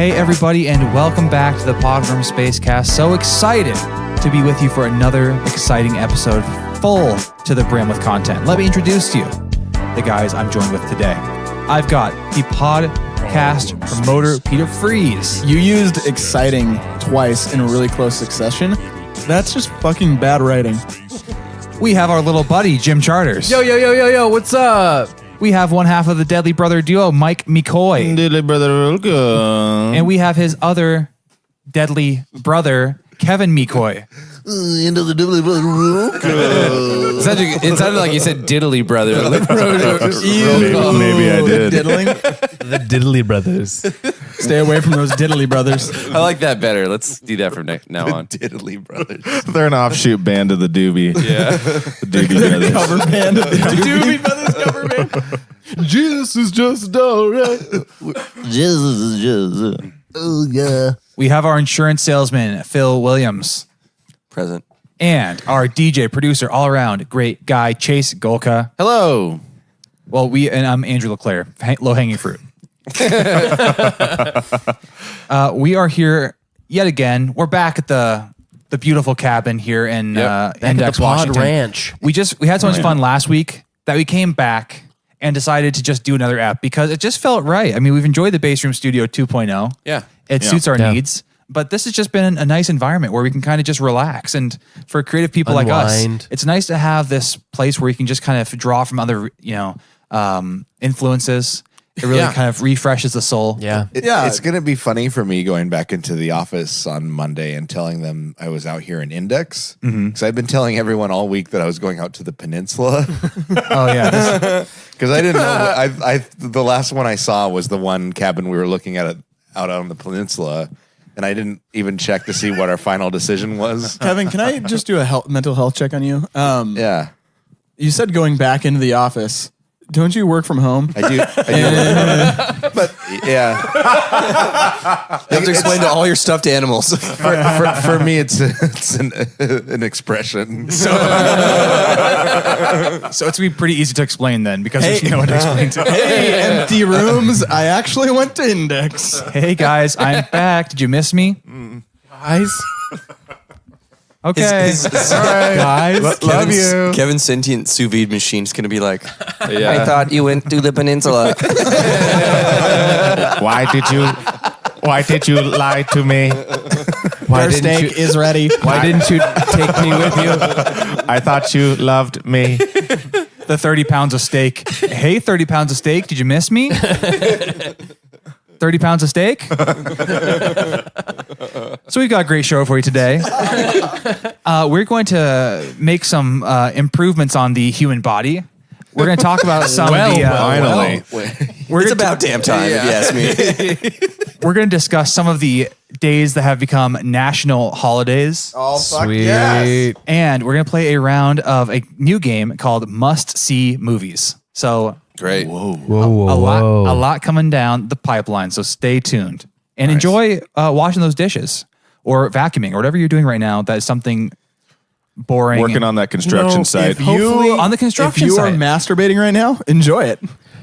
Hey everybody, and welcome back to the Podworms Spacecast. So excited to be with you for another exciting episode full to the brim with content. Let me introduce to you the guys I'm joined with today. I've got the podcast promoter, Peter Freeze. You used exciting twice in really close succession. That's just fucking bad writing. We have our little buddy, Jim Charters. Yo, what's up? We have one half of the Deadly Brother duo, Mike McCoy. Deadly brother, welcome. And we have his other Deadly Brother, Kevin McCoy. Into the Deadly brother, welcome. It sounded like you said diddly brother. Maybe I did. Diddling. The Diddly Brothers. Stay away from those diddly brothers. I like that better. Let's do that from now on. Diddly brothers. They're an offshoot band of the Doobie. Yeah. The Doobie brothers. Cover band. Doobie Brothers cover band. Jesus is just alright. Jesus is just. Oh yeah. We have our insurance salesman, Phil Williams. Present. And our DJ, producer, all around great guy, Chase Golka. Hello. Well, I'm Andrew LeClaire, low hanging fruit. We are here yet again. We're back at the beautiful cabin here in Index, Washington. Ranch. We had so much fun last week that we came back and decided to just do another app because it just felt right. I mean, we've enjoyed the Base Room Studio 2.0. Yeah. It suits our needs. But this has just been a nice environment where we can kind of just relax. And for creative people like us, it's nice to have this place where you can just kind of draw from other, influences. It really kind of refreshes the soul. Yeah. It's going to be funny for me going back into the office on Monday and telling them I was out here in Index. Because I've been telling everyone all week that I was going out to the peninsula. Oh, yeah. Because I didn't know. The last one I saw was the one cabin we were looking at out on the peninsula. And I didn't even check to see what our final decision was. Kevin, can I just do a mental health check on you? Yeah. You said going back into the office. Don't you work from home? I do. But yeah. You have to explain to all your stuffed animals. For me, it's an expression. So it's going to be pretty easy to explain then because there's no one to explain to. Hey, empty rooms. I actually went to Index. Hey, guys, I'm back. Did you miss me? Guys. Okay. Guys. Love you. Kevin's sentient sous vide machine's going to be like, I thought you went to the peninsula. Why did you lie to me? Our steak is ready. Why didn't you take me with you? I thought you loved me. The 30 pounds of steak. Hey, 30 pounds of steak. Did you miss me? 30 pounds of steak. So we've got a great show for you today. We're going to make some improvements on the human body. We're going to talk about some of the... finally. It's about damn time, if you ask me. We're going to discuss some of the days that have become national holidays. Oh, fuck Sweet. yes. And we're going to play a round of a new game called Must See Movies. So... Great. A lot coming down the pipeline, so stay tuned. And enjoy washing those dishes or vacuuming or whatever you're doing right now that is something boring. Working on that construction site. Hopefully on the construction If you site. are masturbating right now, enjoy it.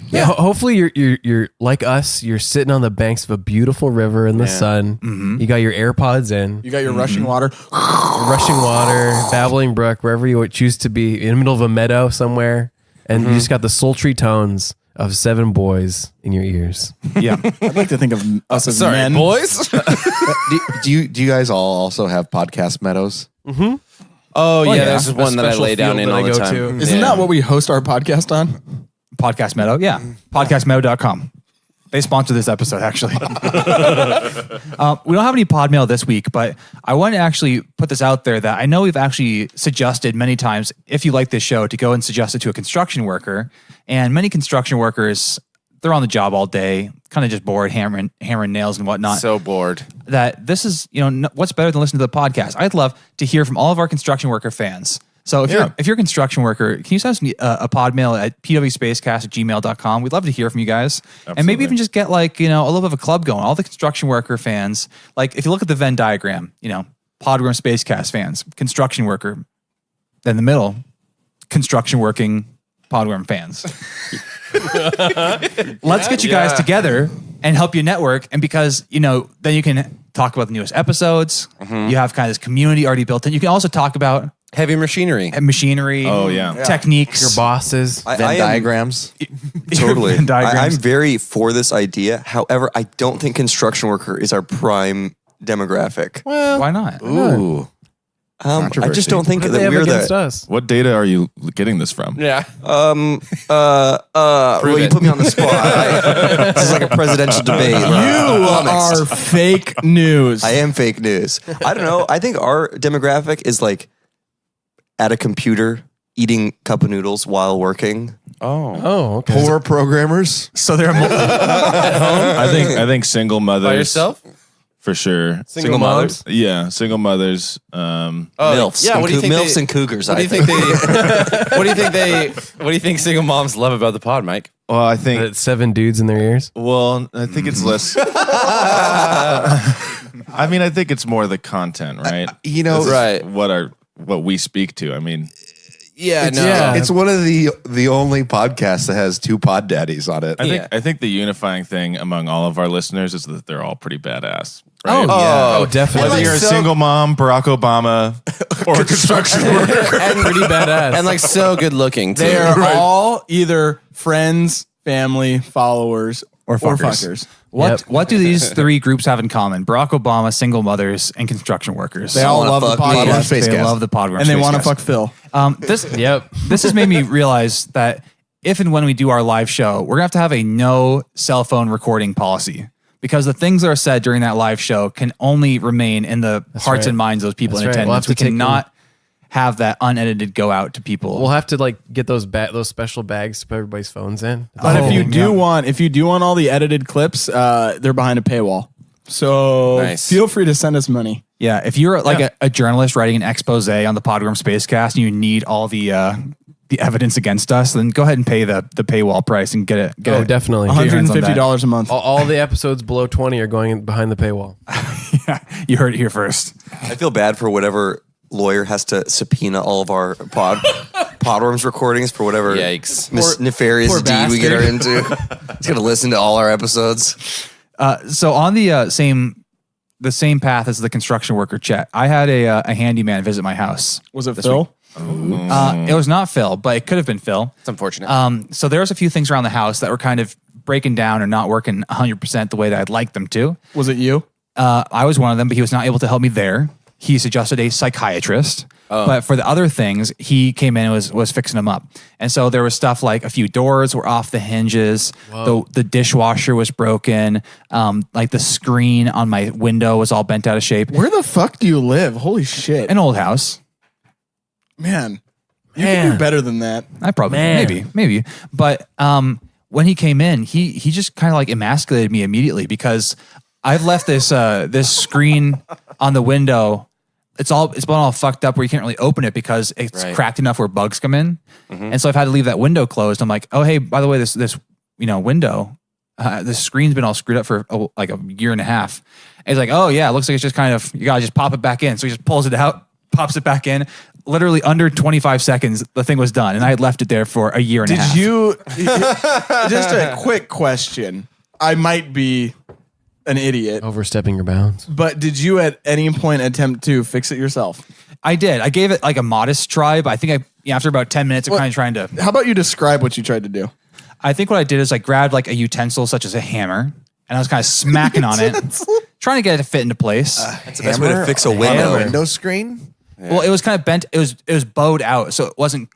Yeah, hopefully you're like us. You're sitting on the banks of a beautiful river in the sun. Mm-hmm. You got your AirPods in. You got your rushing water. Rushing water, babbling brook, wherever you choose to be, in the middle of a meadow somewhere, and you just got the sultry tones of 7 boys in your ears. Yeah. I'd like to think of us as men. boys. Do you guys all also have podcast meadows? Mm-hmm. Oh, yeah, there's A one that I special lay down field in that all I the go time. to. Isn't that what we host our podcast on? Podcast Meadow. Yeah. Podcastmeadow.com. They sponsor this episode, actually. We don't have any pod mail this week, but I want to actually put this out there that I know we've actually suggested many times, if you like this show, to go and suggest it to a construction worker. And many construction workers, they're on the job all day, kind of just bored, hammering nails and whatnot. So bored. That this is, what's better than listening to the podcast? I'd love to hear from all of our construction worker fans. So if you're a construction worker, can you send us a pod mail at pwspacecast@gmail.com? We'd love to hear from you guys. Absolutely. And maybe even just get a little bit of a club going. All the construction worker fans, if you look at the Venn diagram, Podworms Spacecast fans, construction worker, then the middle, construction working Podworm fans. Let's get you guys together and help you network. And because, then you can talk about the newest episodes. You have kind of this community already built in. You can also talk about heavy machinery. Oh, yeah. Techniques. Your bosses. I am- diagrams. Totally. Venn diagrams. I'm very for this idea. However, I don't think construction worker is our prime demographic. Why not? Ooh. I just don't think What do that they have we're against the. us? What data are you getting this from? Yeah. Well, you put me on the spot. This is like a presidential debate. You are fake news. I am fake news. I don't know. I think our demographic is like at a computer eating cup of noodles while working. Oh, okay. Poor programmers. So there are I think single mothers. By yourself? For sure. Single mothers? Yeah, single mothers. MILFs. Yeah. and What do you think? MILFs and cougars. What do you think they? What do you think single moms love about the pod, Mike? Well, I think. That 7 dudes in their ears. Well, I think it's less. I mean, I think it's more the content, right? Right. What we speak to. I mean, Yeah. It's one of the only podcasts that has 2 pod daddies on it. I think the unifying thing among all of our listeners is that they're all pretty badass. Right? Oh, definitely. Whether you're a single mom, Barack Obama, or a construction worker. and Pretty badass. and like so good looking too. Oh, Oh, uh, They're all either friends, family, followers, or fuckers. What do these 3 groups have in common? Barack Obama, single mothers, and construction workers. They all love the podcast. They love the Podworms And they want to Spacecast. fuck Phil. This has made me realize that if and when we do our live show, we're going to have a no cell phone recording policy. Because the things that are said during that live show can only remain in the hearts right. and minds of those people That's in right. We'll have attendance. We to take cannot have that unedited go out to people. We'll have to like get those special bags to put everybody's phones in. But if you do want all the edited clips, they're behind a paywall. So Nice. feel free to send us money. Yeah, if you're like a journalist writing an expose on the Podworms Spacecast and you need all the evidence against us, then go ahead and pay the paywall price and get it. Oh, definitely. $150 a month. All the episodes below 20 are going behind the paywall. You heard it here first. I feel bad for whatever lawyer has to subpoena all of our Podworms recordings for whatever Yikes. nefarious poor deed we get her bastard. into. He's gonna listen to all our episodes. So on the same path as the construction worker chat, I had a handyman visit my house. Was it Phil? It was not Phil, but it could have been Phil. It's unfortunate. So there was a few things around the house that were kind of breaking down or not working 100% the way that I'd like them to. Was it you? I was one of them, but he was not able to help me there. He suggested a psychiatrist. But for the other things, he came in and was fixing them up. And so there was stuff like a few doors were off the hinges. The dishwasher was broken. Like the screen on my window was all bent out of shape. Where the fuck do you live? Holy shit. An old house. Man, you can do better than that. I probably maybe. But when he came in, he just kind of like emasculated me immediately because I've left this screen on the window. It's been all fucked up where you can't really open it because it's cracked enough where bugs come in. And so I've had to leave that window closed. I'm like, oh hey, by the way, this window, the screen's been all screwed up for like a year and a half. And he's like, oh yeah, it looks like it's just kind of, you gotta just pop it back in. So he just pulls it out, pops it back in. Literally under 25 seconds, the thing was done. And I had left it there for a year and a half. Did you, just a quick question. I might be an idiot, Overstepping your bounds. but did you at any point attempt to fix it yourself? I did. I gave it like a modest try, but I think after about 10 minutes of kind of trying to, How about you describe what you tried to do? I think what I did is I grabbed like a utensil such as a hammer and I was kind of smacking on it, trying to get it to fit into place. That's the best way to fix a window. Window screen? Well, it was kind of bent. It was bowed out, so it wasn't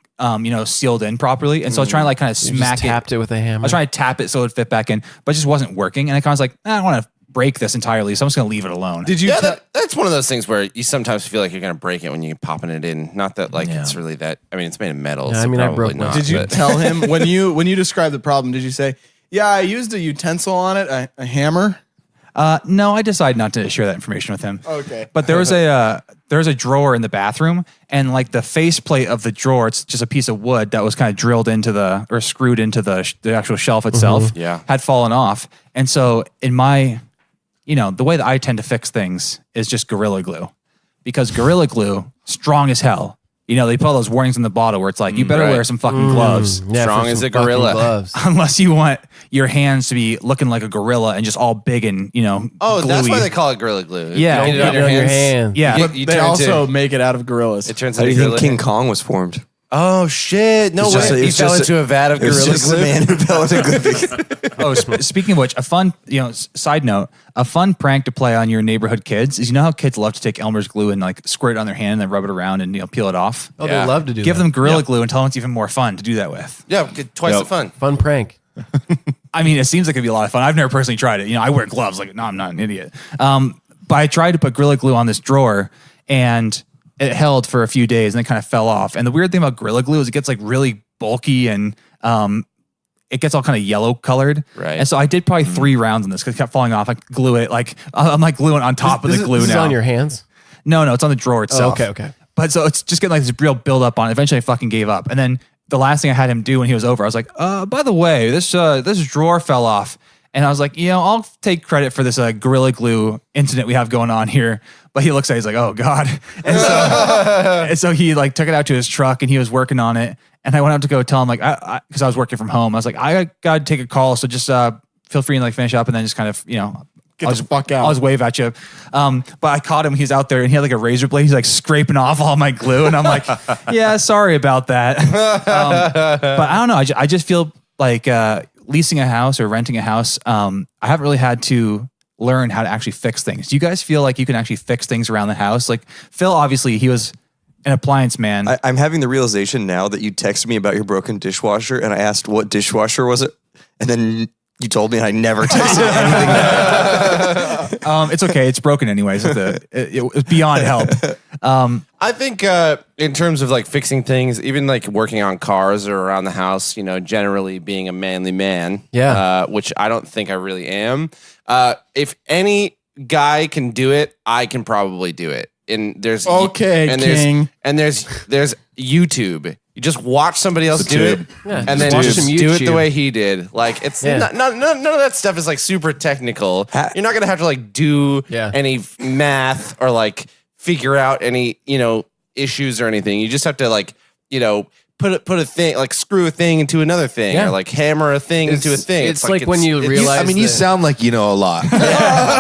sealed in properly. And so I was trying to like kind of You smack just tapped it with a hammer. I was trying to tap it so it would fit back in, but it just wasn't working. And I kind of was like, I don't want to break this entirely, so I'm just going to leave it alone. Did you? Yeah, that's one of those things where you sometimes feel like you're going to break it when you're popping it in. Not that like it's really that. I mean, it's made of metal. Yeah, so I mean, I probably broke mine. not. Did you but- tell him when you described the problem? Did you say, "Yeah, I used a utensil on it, a hammer"? No, I decided not to share that information with him. Okay. But there was a drawer in the bathroom, and like the faceplate of the drawer, it's just a piece of wood that was kind of drilled into or screwed into the actual shelf itself. Yeah. Had fallen off, and so in my, the way that I tend to fix things is just Gorilla Glue, because Gorilla Glue, strong as hell, You know, they put all those warnings in the bottle where it's like, you better wear some fucking gloves. Yeah, Strong for as some a gorilla. fucking gloves. Unless you want your hands to be looking like a gorilla and just all big and, you know, Oh, that's gluey. why they call it gorilla glue. Yeah. You get it on Get it on your hand. Yeah. You, But you they turn also to, make it out of gorillas. it turns How do into you think gorilla. King Kong was formed? Oh shit! No It's way. just a- He it's fell just into a vat of It was gorilla just a glue. man who fell into glue. Oh, speaking of which, a fun, side note, a fun prank to play on your neighborhood kids is, you know how kids love to take Elmer's glue and like squirt it on their hand and then rub it around and, peel it off? Oh, Yeah. they love to do Give that. them Gorilla Glue and tell them it's even more fun to do that with. Yeah, get twice the fun. Fun prank. I mean, it seems like it'd be a lot of fun. I've never personally tried it. I wear gloves. Like, no, I'm not an idiot. But I tried to put Gorilla Glue on this drawer and it held for a few days and then kind of fell off. And the weird thing about Gorilla Glue is it gets like really bulky and it gets all kind of yellow colored. Right. And so I did probably 3 rounds on this because it kept falling off. I glue it like I'm like gluing on top of the glue this now. is on your hands? No, it's on the drawer itself. Okay. But so it's just getting like this real build up on it. Eventually I fucking gave up. And then the last thing I had him do when he was over, I was like, by the way, this drawer fell off. And I was like, I'll take credit for this Gorilla Glue incident we have going on here. But he looks at it, he's like, oh God. And so he like took it out to his truck and he was working on it. And I went out to go tell him, like, because I was working from home, I was like, I got to take a call. So just feel free and like finish up and then just kind of, Get the fuck out. I'll just wave at you. But I caught him. He's out there and he had like a razor blade. He's like scraping off all my glue. And I'm like, yeah, sorry about that. But I don't know. I just feel like leasing a house or renting a house, I haven't really had to learn how to actually fix things. Do you guys feel like you can actually fix things around the house? Like Phil, obviously he was an appliance man. I'm having the realization now that you texted me about your broken dishwasher and I asked what dishwasher was it? And then you told me and I never texted anything back. It's okay. It's broken anyways. It was beyond help. I think in terms of like fixing things, even like working on cars or around the house, generally being a manly man, which I don't think I really am. If any guy can do it, I can probably do it. And there's King. there's YouTube. You just watch somebody else do it, Yeah, and just then watch just some do it the YouTube. way he did. Like it's none of that stuff is like super technical. You're not gonna have to like do any math or like figure out any issues or anything. You just have to like put a thing, like screw a thing into another thing, or like hammer a thing into a thing. It's like when you realize. You sound like you know a lot.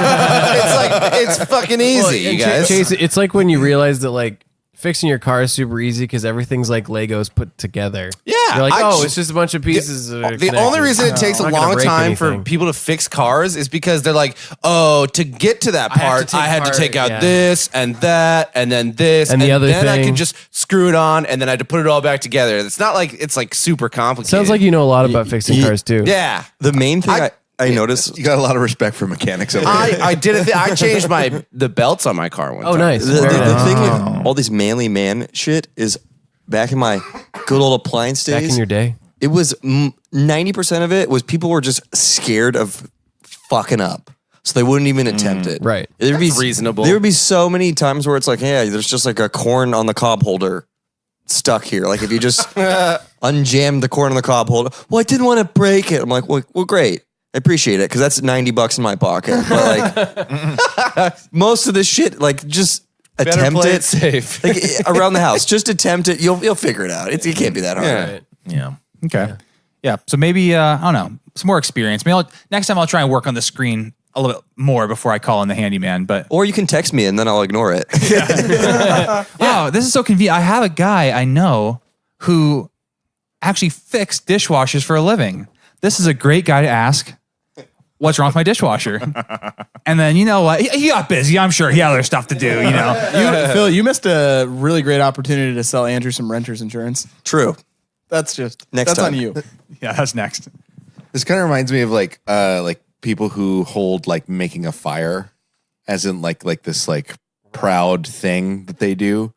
it's fucking easy, you guys. Chase, it's like when you realize that like fixing your car is super easy because everything's like Legos put together. Yeah, you're like, I it's just a bunch of pieces. that are The only connected. reason it takes a I'm not gonna long break time for anything. people to fix cars is because they're like, oh, to get to that I have to part, take I had to part- take out yeah. this and that and then this And the other then I thing. can just screw it on and then I had to put it all back together. It's not like it's like super complicated. Sounds like you know a lot about fixing cars too. yeah. The main thing I noticed, You got a lot of respect for mechanics over there. I did I changed the belts on my car one time. Oh, nice. the Very nice. thing with all these manly man shit is back in my good old appliance days. Back in your day. It was 90% of it was people were just scared of fucking up. So they wouldn't even attempt it. right. There'd That's reasonable. There would be so many times where it's like, yeah, there's just like a corn on the cob holder stuck here. Like if you just unjammed the corn on the cob holder. Well, I didn't want to break it. I'm like, well great. I appreciate it because that's $90 in my pocket. But like most of this shit, like just Better attempt play it it safe. like around the house. Just attempt it. You'll figure it out. It can't be that hard. Yeah. Right. Yeah. Okay. Yeah. So maybe I don't know, some more experience. Maybe next time I'll try and work on the screen a little bit more before I call in the handyman. But Or you can text me and then I'll ignore it. wow, this is so convenient. I have a guy I know who actually fixed dishwashers for a living. This is a great guy to ask. What's wrong with my dishwasher? And then you know what? He got busy. I'm sure he had other stuff to do. Phil, you missed a really great opportunity to sell Andrew some renter's insurance. True. That's Next time. on you. Yeah, that's next. This kind of reminds me of like people who hold like making a fire, as in like this like proud thing that they do.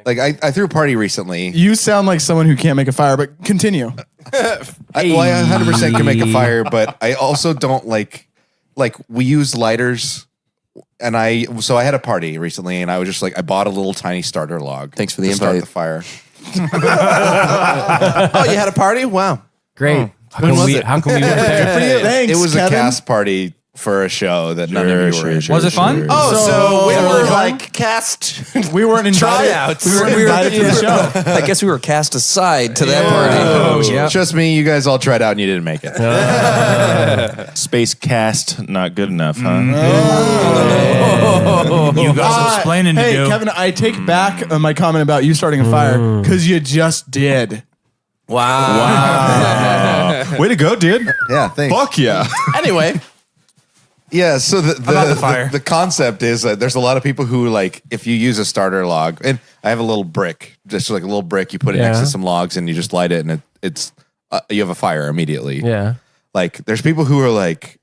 Like I threw a party recently. You sound like someone who can't make a fire, but continue. I 100% can make a fire, but I also don't like we use lighters. And I had a party recently, and I was just like, I bought a little tiny starter log. Thanks for the to start invite. the fire. Oh, you had a party? Wow. Great. When was it? How can we work there? Thanks, It was Kevin. a cast party for a show that none of you were in. Was it fun? So we were fun? like cast. We weren't invited. Tryouts. We weren't invited to the show. I guess we were cast aside to that party. Oh, yeah. Trust me, you guys all tried out and you didn't make it. Space cast, not good enough, huh? You got some explaining to Hey, do. Kevin, I take back my comment about you starting a fire because you just did. Wow. Way to go, dude. Yeah, thanks. Fuck yeah. Anyway, Yeah, so About the fire. the concept is that there's a lot of people who like if you use a starter log, and I have a little brick, just like a little brick, you put it next to some logs and you just light it, and it's you have a fire immediately. Yeah. Like there's people who are like,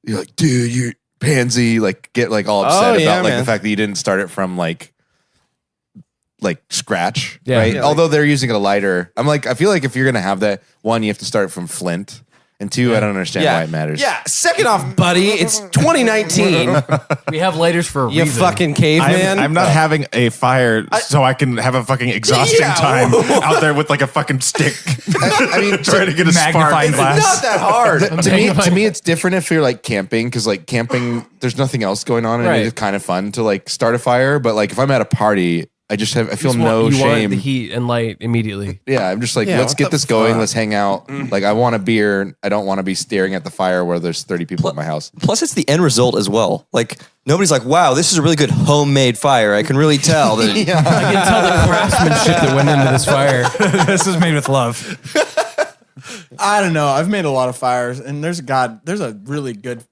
you're like, dude, you're pansy, like get like all upset yeah, about like man. the fact that you didn't start it from like scratch, Yeah. right? Yeah, Although they're using a lighter, I'm like, I feel like if you're gonna have that, one, you have to start from flint, and two, I don't understand why it matters. Yeah. Second off, buddy, it's 2019. We have lighters for a You reason. fucking caveman. I'm not having a fire so I can have a fucking exhausting Yeah. time out there with like a fucking stick. I mean, trying to get a Magnifying spark. glass. Not that hard. to me, it's different if you're like camping, because like camping, there's nothing else going on, and Right. it's kind of fun to like start a fire. But like if I'm at a party, I feel no you want shame. the heat and light immediately. Yeah, I'm just like, let's what get the this going. fuck? Let's hang out. Like I want a beer. I don't want to be staring at the fire where there's 30 people at my house. Plus, it's the end result as well. Like, nobody's like, wow, this is a really good homemade fire. I can really tell that. I can tell the craftsmanship that went into this fire. This is made with love. I don't know. I've made a lot of fires, and there's a really good,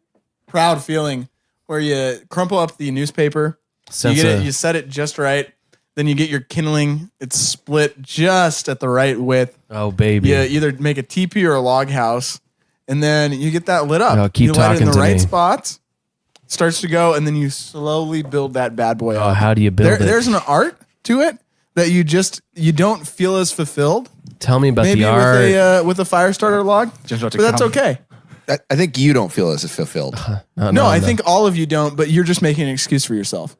proud feeling where you crumple up the newspaper, Sense you get it, of- you set it just right, then you get your kindling. It's split just at the right width. Oh, baby. You either make a teepee or a log house, and then you get that lit up. Oh, keep you light it in talking the to right me. spots. Starts to go, and then you slowly build that bad boy Oh, up. how do you build it? There's an art to it that you don't feel as fulfilled. Tell me about Maybe the art. with a fire starter log, Just about to but that's come. okay. I think you don't feel as fulfilled. No, I think all of you don't, but you're just making an excuse for yourself.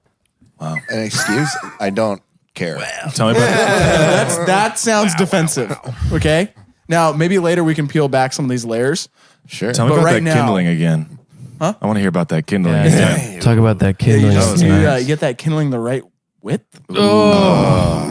Wow. An excuse? I don't care. Tell me about that. That sounds defensive. Okay. Now maybe later we can peel back some of these layers. Sure. Tell me But about right that now- kindling again. Huh? I want to hear about that kindling Yeah, again. talk about that kindling. You, That was you, nice. you get that kindling the right width. It's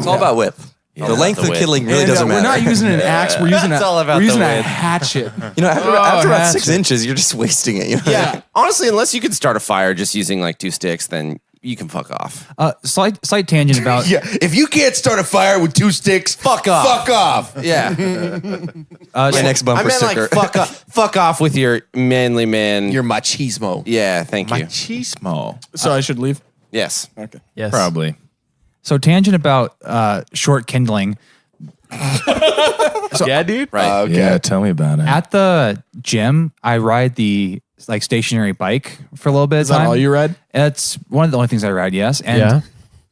all about width. the length the of width. kindling really And, doesn't we're matter. not using an axe. We're using It's all about we're the using a width. hatchet. You know, after about 6 hatchet. inches, you're just wasting it. You know? Yeah. Honestly, unless you can start a fire just using like 2 sticks, then you can fuck off. Slight tangent about Yeah. If you can't start a fire with 2 sticks, Fuck off. Fuck off. Yeah. My next bumper I meant sticker. like fuck off with your manly man. You're machismo. Yeah, thank you. Machismo. So I should leave. Yes. Okay. Yes. Probably. so tangent about short kindling. Yeah, dude. Right. Okay. Yeah, tell me about it. At the gym, I ride the like stationary bike for a little bit of Is that time. all you read? It's one of the only things I ride, yes. And Yeah.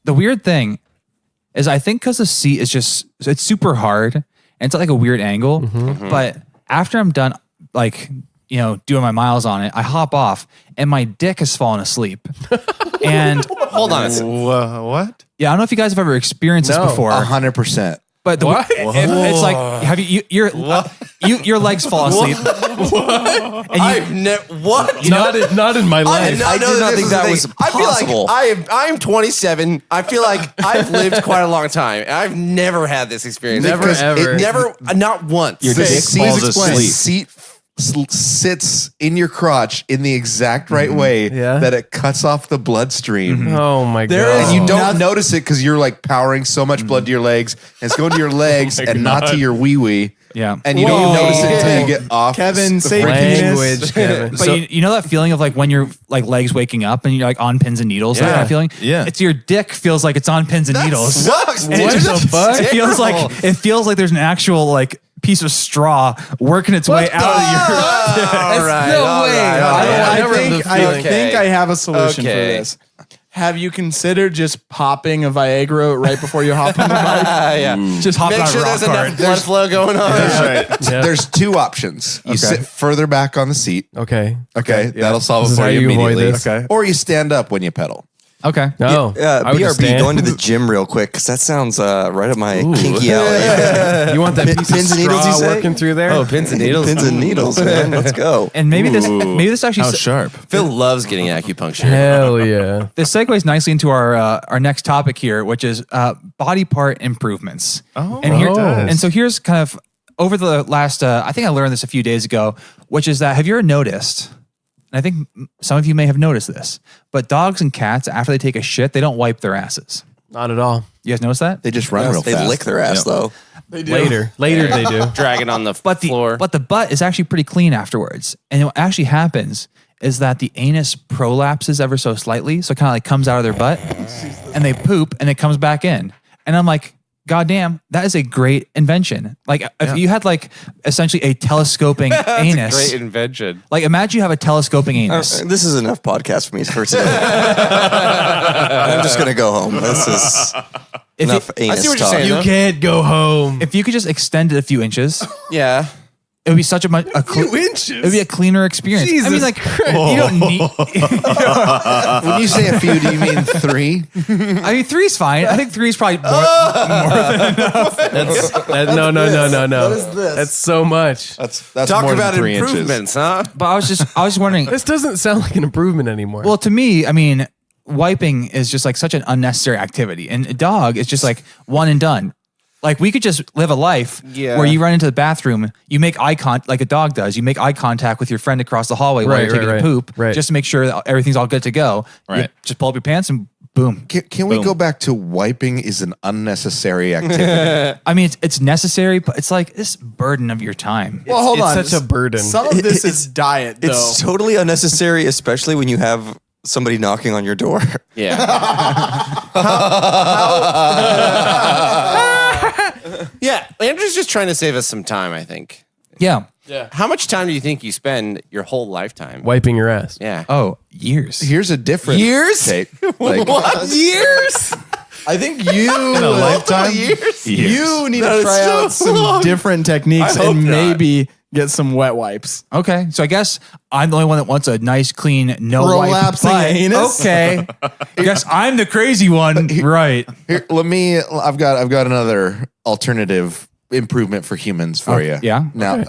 the weird thing is I think because the seat is just, it's super hard and it's at like a weird angle. But after I'm done, like, you know, doing my miles on it, I hop off and my dick has fallen asleep. And Hold on a second. What? yeah, I don't know if you guys have ever experienced this before. 100%. But it's like, have your legs fall asleep. And you, What? Not in my I life. did not I know did not this think was that a was thing. I feel possible. like I'm 27. I feel like I've lived quite a long time. And I've never had this experience. Never, Because ever. Never, not once. Your The dick seat, falls the asleep. seat sits in your crotch in the exact right way Yeah. that it cuts off the bloodstream. Oh my There god. is- And you don't Nothing- notice it because you're like powering so much blood to your legs, and it's going to your legs and not to your wee wee. yeah. And you Whoa. don't notice it until you get off. Kevin, the say freaking- Language, Kevin. But you know that feeling of like when your like legs waking up and you're like on pins and needles, that Yeah. kind of feeling? Yeah. It's your dick feels like it's on pins and needles. Sucks, And dude. it just- That's it feels terrible. like there's an actual like piece of straw working its way out of your All right. no all way. right, all right. I I never think have I the think I have a solution Okay. for this. Have you considered just popping a Viagra right before you hop on the bike? Yeah. just hop Make on sure a rock there's hard. enough blood flow going on. There's 2 options. You sit further back on the seat. Okay. Okay, that'll solve This it is for how you you avoid immediately. this. Okay. Or you stand up when you pedal. Okay. No. I would just BRB, stand. going to the gym real quick because that sounds right up my kinky alley. You want that piece Pins of and needles, you straw say? working through there? Oh, pins and needles. Pins and needles, man. Let's go. And maybe this actually How sharp. Phil loves getting acupuncture. Hell yeah. this segues nicely into our next topic here, which is body part improvements. And so here's kind of over the last. I think I learned this a few days ago, which is that have you ever noticed? And I think some of you may have noticed this, but dogs and cats after they take a shit, they don't wipe their asses. Not at all. You guys notice that? They just run real They fast. lick their ass though. They do. Later they do. Dragging on the floor. But the butt is actually pretty clean afterwards. And what actually happens is that the anus prolapses ever so slightly, so it kind of like comes out of their butt, and they poop, and it comes back in. And I'm like, God damn, that is a great invention. Like if you had like essentially a telescoping anus. Great invention. Like imagine you have a telescoping anus. This is enough podcast for me for today. I'm just gonna go home. This is enough anus I see what you're talk. saying. You can't go home. If you could just extend it a few inches, Yeah. it would be such a inches? It would be a cleaner experience. I mean, Jesus like you don't need. When you say a few, do you mean 3? I mean, 3's fine. I think 3's probably more. No. What is this? That's so much. That's Talk more about than 3 inches. improvements, huh? But I was just wondering. This doesn't sound like an improvement anymore. Well, to me, I mean, wiping is just like such an unnecessary activity, and a dog is just like one and done. Like we could just live a life where you run into the bathroom, you make eye contact like a dog does. You make eye contact with your friend across the hallway while you're taking a poop, just to make sure that everything's all good to go. Right. You just pull up your pants and boom. Can we go back to wiping is an unnecessary activity? I mean, it's necessary, but it's like this burden of your time. Well, hold it's on. such a burden. Some of this is diet, though. It's totally unnecessary, especially when you have somebody knocking on your door. Yeah. Yeah. Andrew's just trying to save us some time, I think. Yeah. How much time do you think you spend your whole lifetime? Wiping your ass. Yeah. Oh, years. Here's a different take. Like, years. I think you In a lifetime? you need to try out some different techniques I hope and not. maybe get some wet wipes. Okay, so I guess I'm the only one that wants a nice, clean, no wipe Prolapsing butt. anus? Okay, I guess I'm the crazy one, right? here, I've got another alternative improvement for humans for you. yeah? Now, All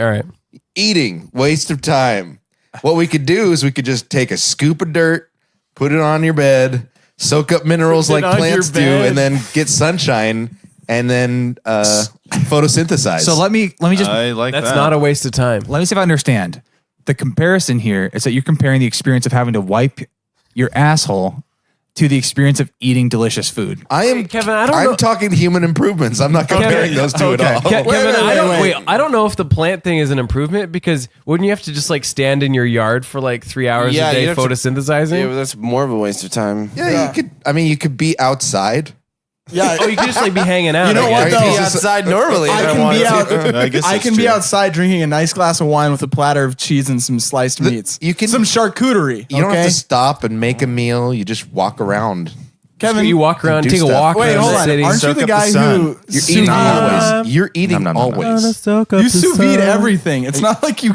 right. eating, waste of time. What we could do is we could just take a scoop of dirt, put it on your bed, soak up minerals like on your plants do, bed. and then get sunshine, and then photosynthesize. So let me just I like That's that. not a waste of time. let me see if I understand. The comparison here is that you're comparing the experience of having to wipe your asshole to the experience of eating delicious food. I am Kevin, I don't I'm know- talking human improvements. I'm not comparing those two at all. Kevin, wait. I don't know if the plant thing is an improvement because wouldn't you have to just like stand in your yard for like 3 hours Yeah, a day you'd have to- photosynthesizing? Yeah, but that's more of a waste of time. Yeah, you could. I mean, you could be outside. Yeah. Oh, you can just like be hanging out. You know I what, guess. though? Be outside normally. I if can wanted be to. out. I guess I that's can be true. outside drinking a nice glass of wine with a platter of cheese and some sliced meats. you can- some charcuterie. You don't have okay? to stop and make a meal. You just walk around. Kevin, You walk around, do take a stuff. walk Wait, around hold the on. city. Aren't you Soak the up guy the sun. who You're sous eating vide? always. You're eating always. You sous vide everything. It's not like you.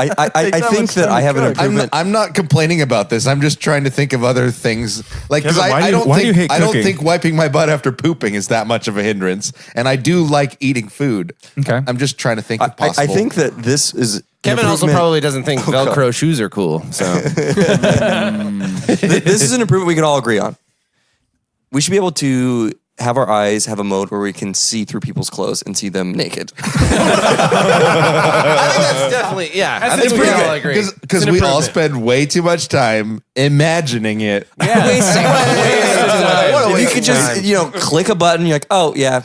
I Take that think much that time I to have an cook. improvement. I'm not complaining about this. I'm just trying to think of other things. Like, because Kevin, I don't why do you think hate I don't cooking? think wiping my butt after pooping is that much of a hindrance. And I do like eating food. Okay. I'm just trying to think if I possible. think that this is an Kevin also improvement. probably doesn't think Velcro shoes are cool. So This is an improvement we can all agree on. We should be able to have our eyes have a mode where we can see through people's clothes and see them naked. I think that's definitely I think we all agree. because we all spend way too much time imagining it. If you could just, click a button, you're like, oh yeah,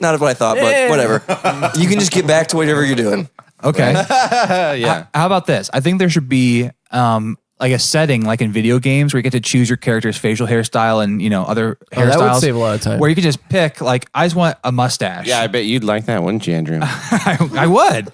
not what I thought, but whatever. You can just get back to whatever you're doing. Okay. Yeah. How about this? I think there should be like a setting like in video games where you get to choose your character's facial hairstyle and other hairstyles. that would save a lot of time. Where you could just pick like I just want a mustache. Yeah, I bet you'd like that, wouldn't you, Andrew? I would.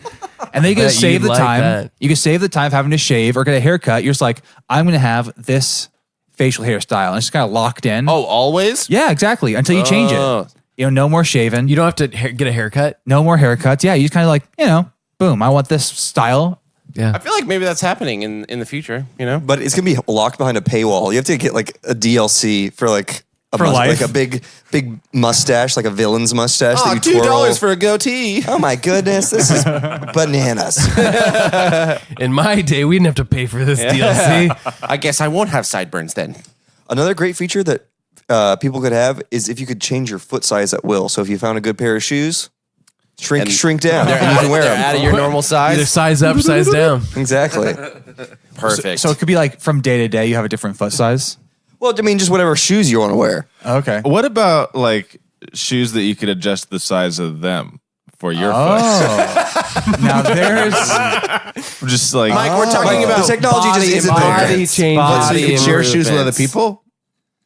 And then you can Bet save you'd the like time. that. You can save the time of having to shave or get a haircut. You're just like, I'm going to have this facial hairstyle. And it's just kind of locked in. Oh, always? Yeah, exactly. Until you change Oh. it. No more shaving. You don't have to get a haircut. No more haircuts. Yeah, you just kind of like, boom, I want this style. Yeah. I feel like maybe that's happening in the future, you know? But it's gonna be locked behind a paywall. You have to get like a DLC for like life? like a big mustache, like a villain's mustache Oh, that you twirl. $2 for a goatee. Oh my goodness, this is bananas. In my day, we didn't have to pay for this DLC. I guess I won't have sideburns then. Another great feature that people could have is if you could change your foot size at will. So if you found a good pair of shoes, shrink down, and you can wear They're them. out of your normal Either size. size up, size down. Exactly. Perfect. So it could be like from day to day, you have a different foot size. Well, I mean, just whatever shoes you want to wear. Okay. What about like shoes that you could adjust the size of them for your foot? Oh. Now there's Just like Mike, we're talking about the technology just isn't there. Body changes. So you can share shoes with other people?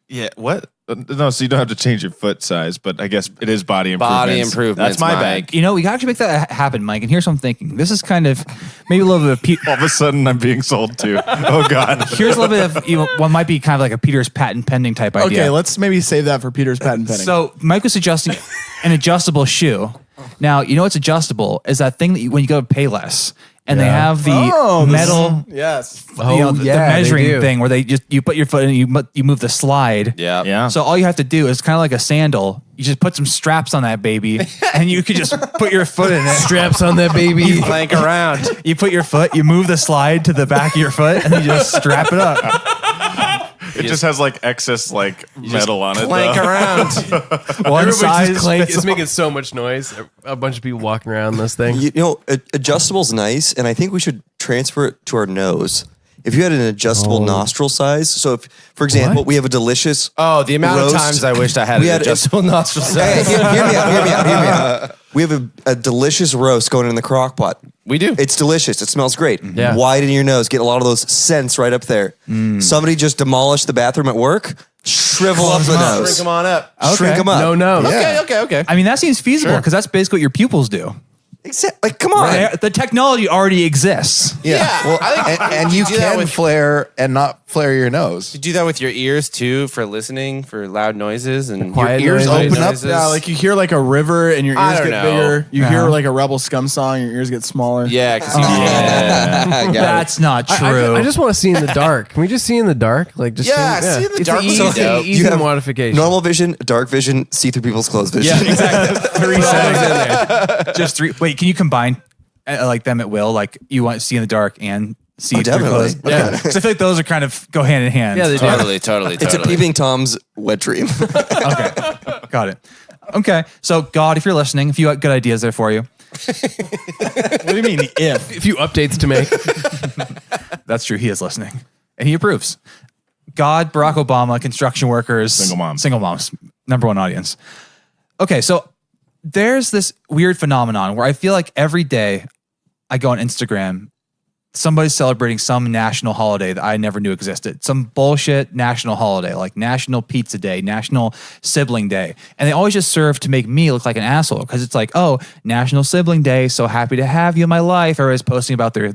yeah, what? No, so you don't have to change your foot size, but I guess it is body improvements. Body improvements, That's my Mike. bag. you know, we got to make that happen, Mike. And here's what I'm thinking. This is kind of maybe a little bit of All of a sudden, I'm being sold to. Oh God. here's a little bit of what might be kind of like a Peter's patent pending type idea. Okay, let's maybe save that for Peter's patent pending. So Mike was suggesting an adjustable shoe. Now, you know what's adjustable is that thing that when you go to Payless and they have the metal yes. the measuring thing where you put your foot in and you move the slide. Yeah. Yeah. So all you have to do is kind of like a sandal. You just put some straps on that baby and you could just put your foot in it. Straps on that baby. Plank around. You put your foot, you move the slide to the back of your foot and you just strap it up. It just has like excess like metal on it. Plank though. around. One Everybody's size just clank. fits It's making so much noise. A bunch of people walking around this thing. You know, adjustable's nice, and I think we should transfer it to our nose. If you had an adjustable nostril size, so if, for example, we have a delicious Oh, the amount roast. of times I wished I had We an had adjustable nostril Hey, size. hear me out. We have a delicious roast going in the crock pot. We do. It's delicious. It smells great. Yeah. Widen your nose. Get a lot of those scents right up there. Somebody just demolished the bathroom at work. Shrivel up the Shrink nose. them on up. Shrink them up. No. Okay. I mean, that seems feasible because that's basically what your pupils do. Like, come on. The technology already exists. Yeah. Well, I think and you do that can with- flare and not flare your nose. You do that with your ears too for listening for loud noises and Quiet your ears noises. open up. Yeah, like you hear like a river and your I ears don't get know. bigger. You hear like a Rebel Scum song, your ears get smaller. Yeah, because That's not true. I just want to see in the dark. Can we just see in the dark? Like just see in the It's dark. Easy, So dope. easy You have modification. Normal vision, dark vision, see through people's clothes vision. Yeah, exactly. 3 settings in there. Just 3. Wait, can you combine like them at will? Like you want to see in the dark and see through definitely. clothes? Yeah. So I feel like those are kind of go hand in hand. Yeah, they do. Totally. It's a peeping Tom's wet dream. Okay. Got it. Okay. So God, if you're listening, if you got good ideas there for you. What do you mean if? A few updates to make. That's true. He is listening. And he approves. God, Barack Obama, construction workers. Single moms. Single moms. Number one audience. Okay, so there's this weird phenomenon where I feel like every day I go on Instagram, somebody's celebrating some national holiday that I never knew existed. Some bullshit national holiday, like National Pizza Day, National Sibling Day. And they always just serve to make me look like an asshole because it's like, oh, National Sibling Day, so happy to have you in my life. Everybody's posting about their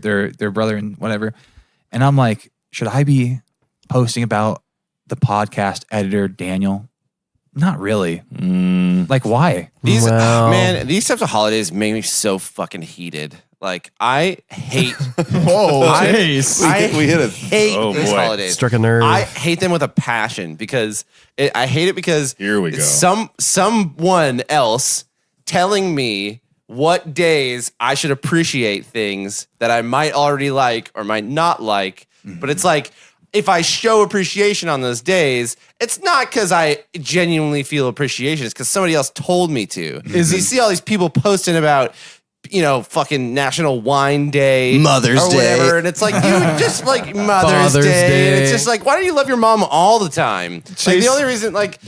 brother and whatever. And I'm like, should I be posting about the podcast editor, Daniel? Not really. Like, why? These Well. man, these types of holidays make me so fucking heated. Like I hate. Whoa, jeez. I We hit it. hate Oh, these boy. holidays. Struck a nerve. I hate them with a passion because I hate it because Here we go. Someone else telling me what days I should appreciate things that I might already like or might not like. But it's like if I show appreciation on those days, it's not because I genuinely feel appreciation. It's because somebody else told me to. You see all these people posting about, fucking National Wine Day, Mother's or Day. whatever, and it's like you just like Mother's Father's Day. Day. And it's just like, why don't you love your mom all the time? Like the only reason, like,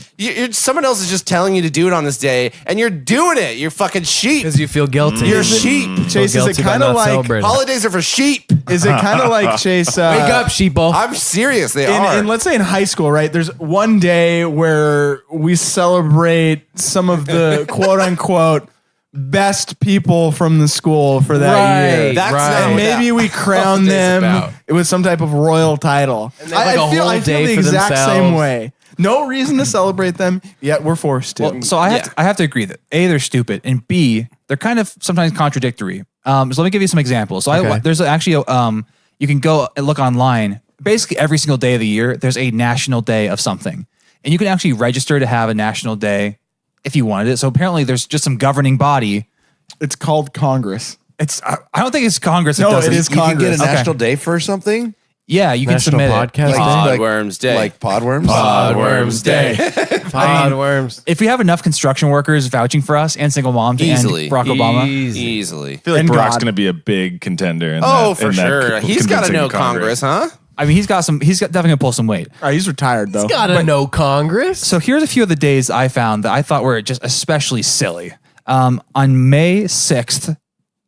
someone else is just telling you to do it on this day, and you're doing it. You're fucking sheep. Because you feel guilty. You're sheep. Chase, is it Guilty by kind of not like celebrating. Holidays are for sheep. is it kind of like Chase? Wake up, sheeple. I'm serious. They are. In let's say in high school, right? There's one day where we celebrate some of the quote unquote best people from the school for that year. That's Right. not And what maybe that we crown holiday's them about. with some type of royal title. they have like a whole I feel day the for exact themselves. same way. No reason to celebrate them, yet we're forced to. Well, so I have to agree that A, they're stupid, and B, they're kind of sometimes contradictory. So let me give you some examples. So Okay. there's actually you can go and look online. Basically, every single day of the year, there's a national day of something, and you can actually register to have a national day if you wanted it. So apparently, there's just some governing body. It's called Congress. I don't think it's Congress. No, that does it is You can get a Congress. national day for something? Yeah, you can National submit Podcast it. Day? Podworms Day. Like Podworms? Podworms Day. Podworms. If we have enough construction workers vouching for us and single moms Easily. and Barack Obama, Easily. I feel like And Barack's God. going to be a big contender. In Oh, that, for in that sure. He's got to convincing know Congress, huh? I mean, he's definitely gonna pull some weight. All right, he's retired though. Gotta know Congress. So here's a few of the days I found that I thought were just especially silly. On May 6th,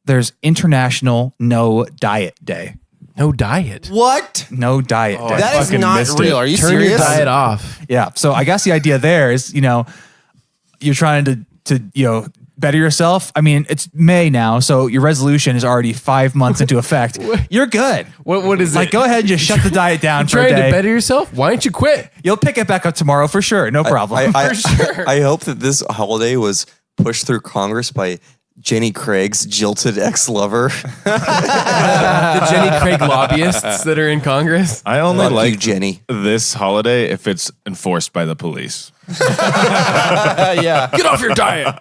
there's International No Diet Day. No diet. What? No diet day. That is fucking not missed real. it. Are you Turn serious? your diet off. Yeah. So I guess the idea there is, you're trying to better yourself. I mean, it's May now, so your resolution is already 5 months into effect. You're good. What is Like, it? go ahead and just shut the diet down for a Trying day. to better yourself? Why don't you quit? You'll pick it back up tomorrow for sure. No problem. I hope that this holiday was pushed through Congress by Jenny Craig's jilted ex-lover. The Jenny Craig lobbyists that are in Congress. I only Love you, like Jenny. this holiday if it's enforced by the police. Yeah. Get off your diet.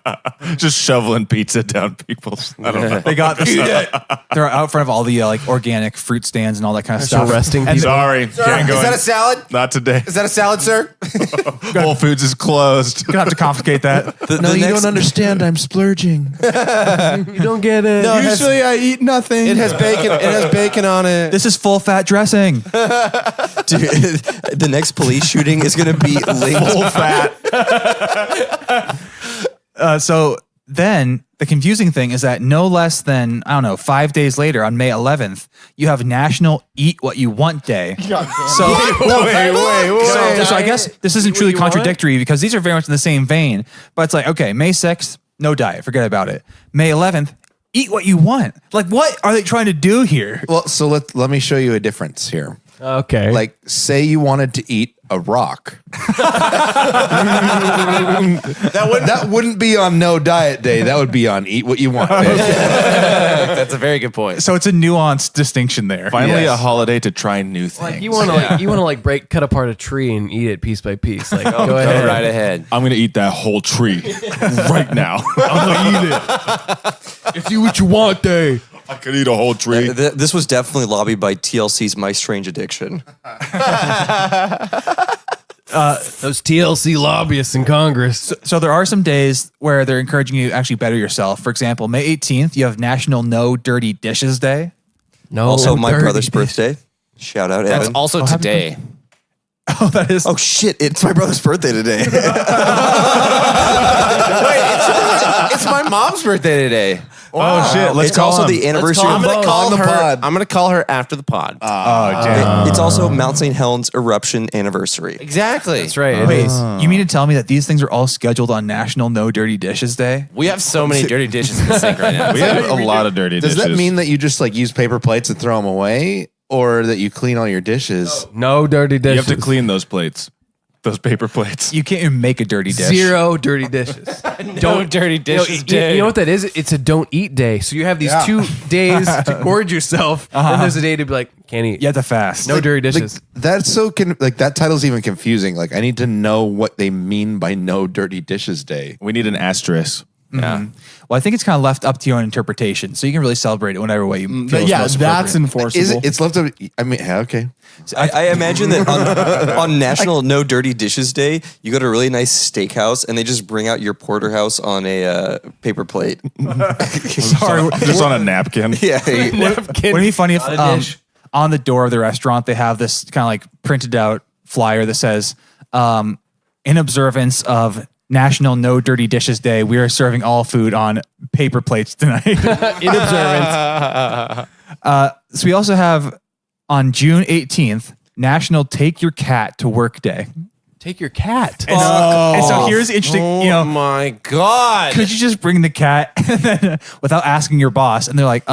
Just shoveling pizza down people's. I don't know. They got this. They're out front of all the organic fruit stands and all that kind of stuff. arresting And people. Sorry, can't go Is that in. a salad? Not today. Is that a salad, sir? Whole Foods is closed. Gonna have to confiscate that. No, you don't understand. I'm splurging. You don't get it. No, Usually I eat nothing. it has bacon. It has bacon on it. This is full fat dressing. Dude, the next police shooting is going to be linked. Full fat. So then the confusing thing is that no less than, 5 days later on May 11th, you have National Eat What You Want Day. So, so I guess this isn't truly contradictory because these are very much in the same vein. But it's like, okay, May 6th, no diet, forget about it. May 11th, eat what you want. Like, what are they trying to do here? Well, so let me show you a difference here. Okay. Like, say you wanted to eat a rock. That wouldn't be on no diet day. That would be on eat what you want. That's a very good point. So it's a nuanced distinction there. Finally, Yes. a holiday to try new things. like you want to cut apart a tree and eat it piece by piece. Like go Go ahead. right ahead. I'm gonna eat that whole tree right now. I'm gonna eat it. It's you what you want day. I could eat a whole tree. This was definitely lobbied by TLC's My Strange Addiction. Those TLC lobbyists in Congress. So there are some days where they're encouraging you to actually better yourself. For example, May 18th, you have National No Dirty Dishes Day. No. Also, my dirty brother's dish. birthday. Shout out, That's Evan. also today. Oh, that is. Oh, shit. It's my brother's birthday today. It's my mom's birthday today. Oh shit! Let's it's call also him. the anniversary I'm of gonna call the her. pod. I'm gonna call her after the pod. Oh damn! It's also Mount St. Helens eruption anniversary. Exactly. That's right. Wait, you mean to tell me that these things are all scheduled on National No Dirty Dishes Day? We have so many dirty dishes in the sink right now. We have a lot of dirty Does dishes. that mean that you just like use paper plates and throw them away, or that you clean all your dishes? No dirty you dishes. have to clean those plates, those paper plates? You can't even make a dirty dish. 0 dirty dishes. Don't dirty dishes You know what that is? It's a don't eat day. So you have these 2 days to gorge yourself, and there's a day to be like, can't eat. You have to fast. No dirty dishes. That's so that title's even confusing. Like, I need to know what they mean by no dirty dishes day. We need an asterisk. Yeah. Well, I think it's kind of left up to your own interpretation. So you can really celebrate it whatever way you feel. yeah, most that's appropriate. enforceable. Is it? It's left up. I mean, yeah, okay. I imagine that on National No Dirty Dishes Day, you go to a really nice steakhouse and they just bring out your porterhouse on a paper plate. Sorry. Just on a napkin. Yeah. Wouldn't it be funny if on the door of the restaurant they have this kind of like printed out flyer that says, in observance of National No Dirty Dishes Day, we are serving all food on paper plates tonight. In observance. So we also have on June 18th, National Take Your Cat to Work Day. Take your cat. And so here's the interesting, Oh my god. could you just bring the cat without asking your boss? And they're like,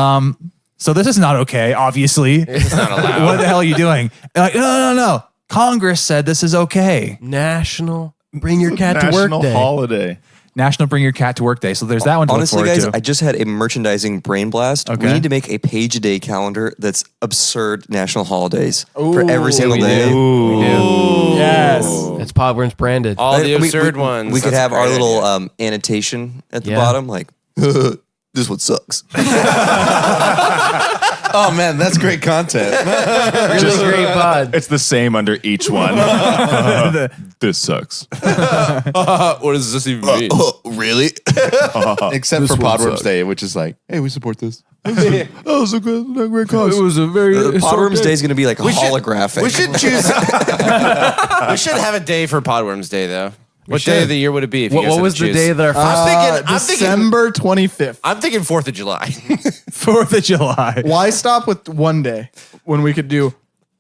so this is not okay, obviously. It's not allowed. What the hell are you doing? They're like, no. Congress said this is okay. National Bring Your Cat to National Work Day. holiday. National Bring Your Cat to Work Day. So there's that one to Honestly, look forward guys, to. I just had a merchandising brain blast. Okay. We need to make a page-a-day calendar that's absurd national holidays for every single day. Yes. It's Podworms branded. All the We- absurd we- ones. We could That's a have our great little idea. annotation at the Yeah. bottom, like, this one sucks. Oh man, that's great content. Really great pod. It's the same under each one. This sucks. What does this even mean? Really? Except for Podworms Day, which is like, hey, we support this. Oh, so good. Great cause. It was a very Podworms Day is going to be like holographic. We should choose. We should have a day for Podworms Day, though. What day of the year would it be? If you guys What had was to the choose? day that our I'm thinking December 25th. I'm thinking 4th of July. 4th of July. Why stop with one day when we could do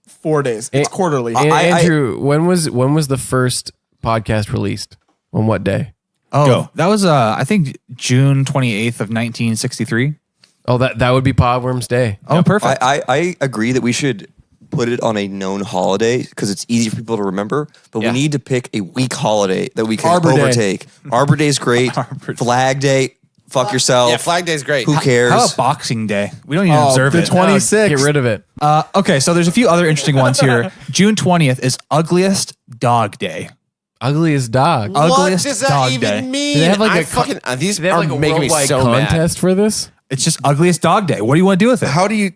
4 days? It's quarterly. Andrew, when was the first podcast released? On what day? Oh, Go. that was I think June 28th of 1963. Oh, that would be Podworms Day. Oh, perfect. I agree that we should put it on a known holiday because it's easy for people to remember, but Yeah. we need to pick a weak holiday that we can Arbor Day. overtake. Arbor Day is great. Flag Day, fuck yourself. Yeah, Flag Day's great. Who cares? How about Boxing Day? We don't even Oh, observe the it. 26th. Get rid of it. Okay, so there's a few other interesting ones here. June 20th is Ugliest Dog Day. Ugliest dog. What Ugliest does that dog even day. mean? Do they have like I a co- fucking these Do they have are like a making me worldwide so contest for this? It's just Ugliest Dog Day. What do you want to do with it? How do you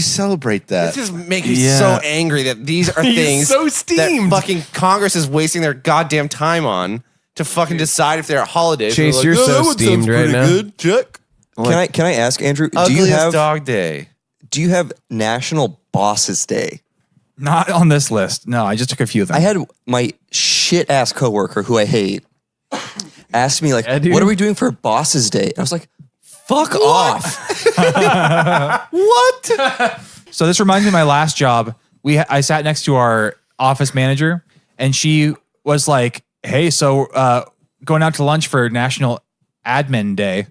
celebrate mad. that? This is making me so angry that these are things so steamed. that fucking Congress is wasting their goddamn time on to fucking decide if they're holidays. Chase, They're you're "Oh, so that one sounds steamed right pretty now." Good. Check. Can I ask, Andrew, Ugliest Dog Day. do you have National Bosses Day? Not on this list. No, I just took a few of them. I had my shit ass coworker who I hate asked me like, Yeah, dude. "What are we doing for Bosses Day?" I was like, "Fuck off." So this reminds me of my last job. I sat next to our office manager, and she was like, "Hey, so going out to lunch for National Admin Day."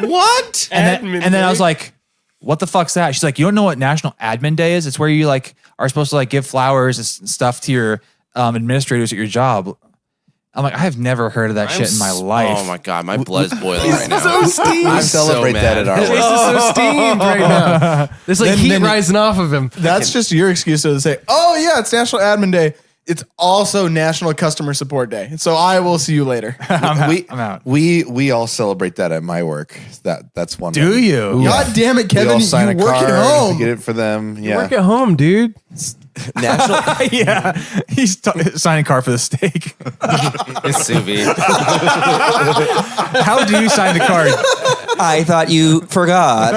What? And then I was like, "What the fuck's that?" She's like, "You don't know what National Admin Day is? It's where you like are supposed to like give flowers and stuff to your administrators at your job." I'm like, I have never heard of that shit in my life. Oh my god, my blood is boiling right now. So steamed. We celebrate so that mad. at our Chase work. is so steamed right now. There's like heat then- rising off of him. That's just your excuse to say, oh, yeah, it's National Admin Day. It's also National Customer Support Day. So I will see you later. I'm out. We all celebrate that at my work. That's one. Do you? God damn it, We Kevin. all You sign a work card, at home. get it for them. Yeah. Work at home, dude. National Yeah, he's signing a card for the steak. It's sous vide. How do you sign the card? I thought you forgot.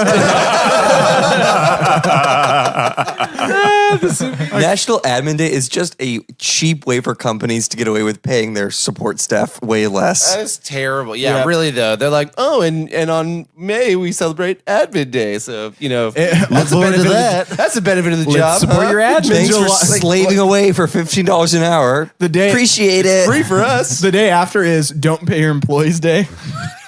National Admin Day is just a cheap way for companies to get away with paying their support staff way less. That is terrible. Yeah, really though. They're like, oh, and on May we celebrate Admin Day. So that's the benefit of that. That's the benefit of the job. support your admin. Thanks for slaving away for $15 an hour. The day Appreciate it. free for us. The day after is Don't Pay Your Employees Day.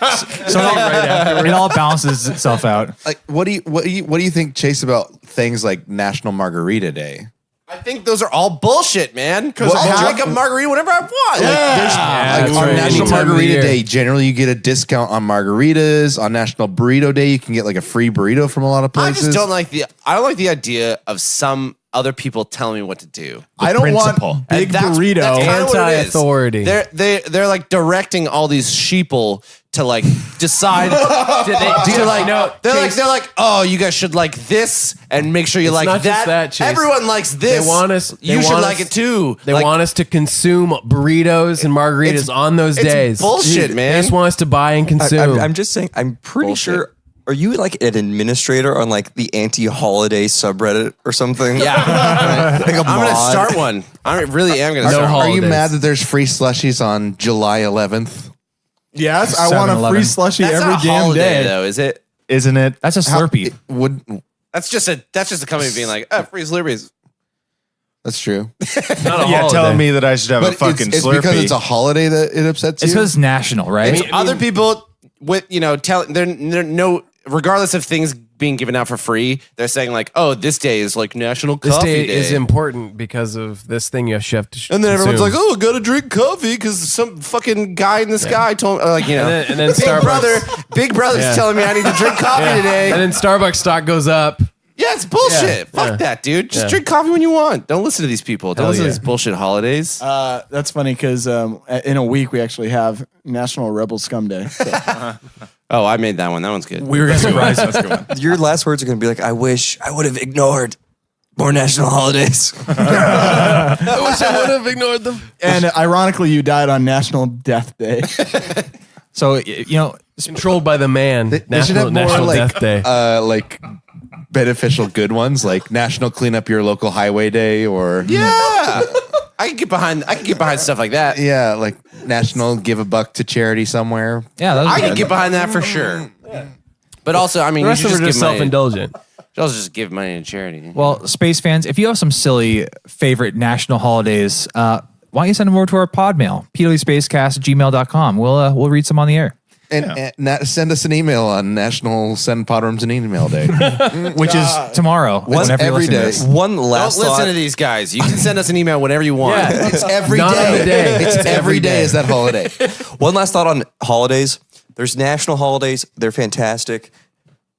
So it all balances itself out. Like, what do you think, Chase, about things like National Margarita Day? I think those are all bullshit, man. Because I'll drink a margarita whenever I want. Like, on right. National Any time of the Margarita year. Day, generally you get a discount on margaritas. On National Burrito Day, you can get like a free burrito from a lot of I places. just don't like the idea of some other people telling me what to do. I don't principle. want big That's burrito. kinda what it is. Anti-authority. They're like directing all these sheeple to like decide. They're like, oh, you guys should like this and make sure you like not just that. that, Chase. Everyone likes this. They want us- You they should want like us- it too. They Like, want us to consume burritos and margaritas it's- on those it's days. bullshit, They man. just want us to buy and consume. I'm just saying, I'm pretty Bullshit. sure. Are you like an administrator on like the anti-holiday subreddit or something? Yeah, Like a I'm gonna mod? start one. I really am gonna No start. hol- one. Are you holidays. mad that there's free slushies on July 11th? Yes, I want a 7-Eleven. free slushie That's every not a damn holiday, day. though, is it? Isn't it? That's a Slurpee. That's just a company being like, free Slurpees. That's true. Not a Yeah, holiday. telling me that I should have a But fucking it's Slurpee. because it's a holiday that it upsets It's you. because it's national, right? Other people with tell they're no regardless of things being given out for free, they're saying like, oh, this day is like National This Coffee day is important because of this thing you have to and then everyone's consume. like, oh, gotta drink coffee because some fucking guy in the sky told me, like, you know, and then Big Brother's Yeah. telling me I need to drink coffee today. And then Starbucks stock goes up. Yeah, it's bullshit. Fuck that, dude. Just drink coffee when you want. Don't listen to these people. Don't listen to these bullshit holidays. That's funny because in a week we actually have National Rebel Scum Day. So. Oh, I made that one. That one's good. We were going to surprise us. Your last words are going to be like, I wish I would have ignored more national holidays. I wish I would have ignored them. And ironically, you died on National Death Day. So, Controlled by the man. They should have more National like Death Day. like beneficial good ones, like National Clean Up Your Local Highway Day, or Yeah. I can get behind stuff like that. yeah, like National Give a Buck to Charity somewhere. yeah, I can get behind that for sure. But also, I mean, The you rest should of them are just just give money. self-indulgent. You should also just give money to charity. Well, space fans, if you have some silly favorite national holidays, why don't you send them over to our pod mail, pwspacecast@gmail.com. We'll read some on the air. And send us an email on National Send Podworms an Email Day. Which is tomorrow. whenever you're every listening to day. this. One Don't last listen thought. to these guys. You can send us an email whenever you want. Yeah. It's every Not on day. the day. It's every day is that holiday. One last thought on holidays. There's national holidays. They're fantastic.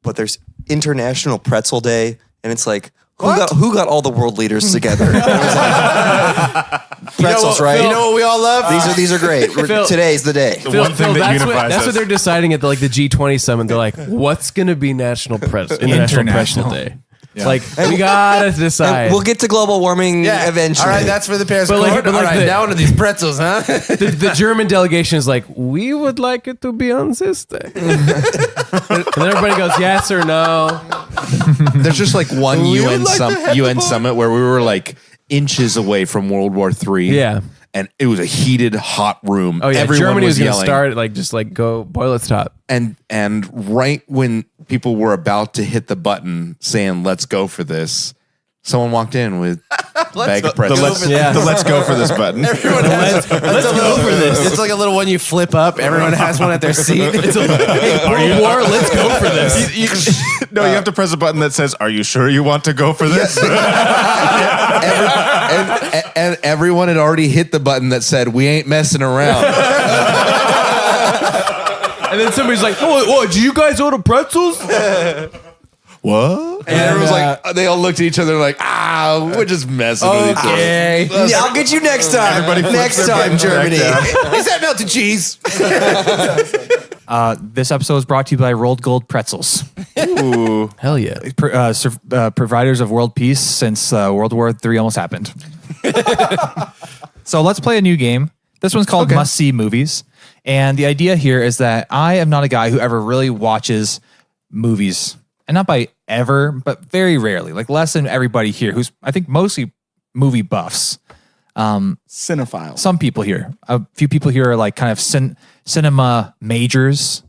But there's International Pretzel Day. And it's like, who got all the world leaders together? It was like, pretzels, right? You know what we all love? These are great. Today's the day. Phil, one thing that unifies that's us. what they're deciding at the G20 summit. They're like, what's going to be International Pretzel Day? Like, we got to decide. And we'll get to global warming eventually. All right, that's for the Paris But like- Accord. but like All right, the- down to these pretzels, huh? the German delegation is like, we would like it to be on this day. And then everybody goes, yes or no. There's just like one We would UN like to have UN the summit where we were like inches away from World War III. Yeah. And it was a heated, hot room. Oh, yeah. Everyone Germany was going to yelling. start, go boil its top. And right when people were about to hit the button saying, let's go for this, someone walked in with a bag of pretzels. Let's go for this button. Everyone has, let's go for this. It's like a little one you flip up. Everyone has one at their seat. It's a, World War, let's go for this. No, you have to press a button that says, "Are you sure you want to go for this?" And everyone had already hit the button that said, we ain't messing around. And then somebody's like, oh, did you guys order pretzels? What? And everyone's like, they all looked at each other like, we're just messing with each other. okay. I'll get you next time. Next time, Germany. Is that melted cheese? This episode is brought to you by Rolled Gold Pretzels, Hell yeah. providers of world peace since World War III almost happened. So let's play a new game. This one's called Must See Movies. And the idea here is that I am not a guy who ever really watches movies. And not by ever, but very rarely. Like less than everybody here, who's I think mostly movie buffs. Cinephiles. Some people here, a few people here are like kind of cinema majors.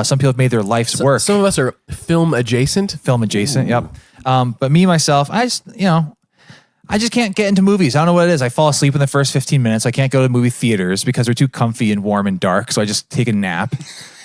Some people have made their life's work. Some of us are film adjacent. Film adjacent, yep. But me, myself, I just can't get into movies. I don't know what it is. I fall asleep in the first 15 minutes. I can't go to movie theaters because they're too comfy and warm and dark. So I just take a nap.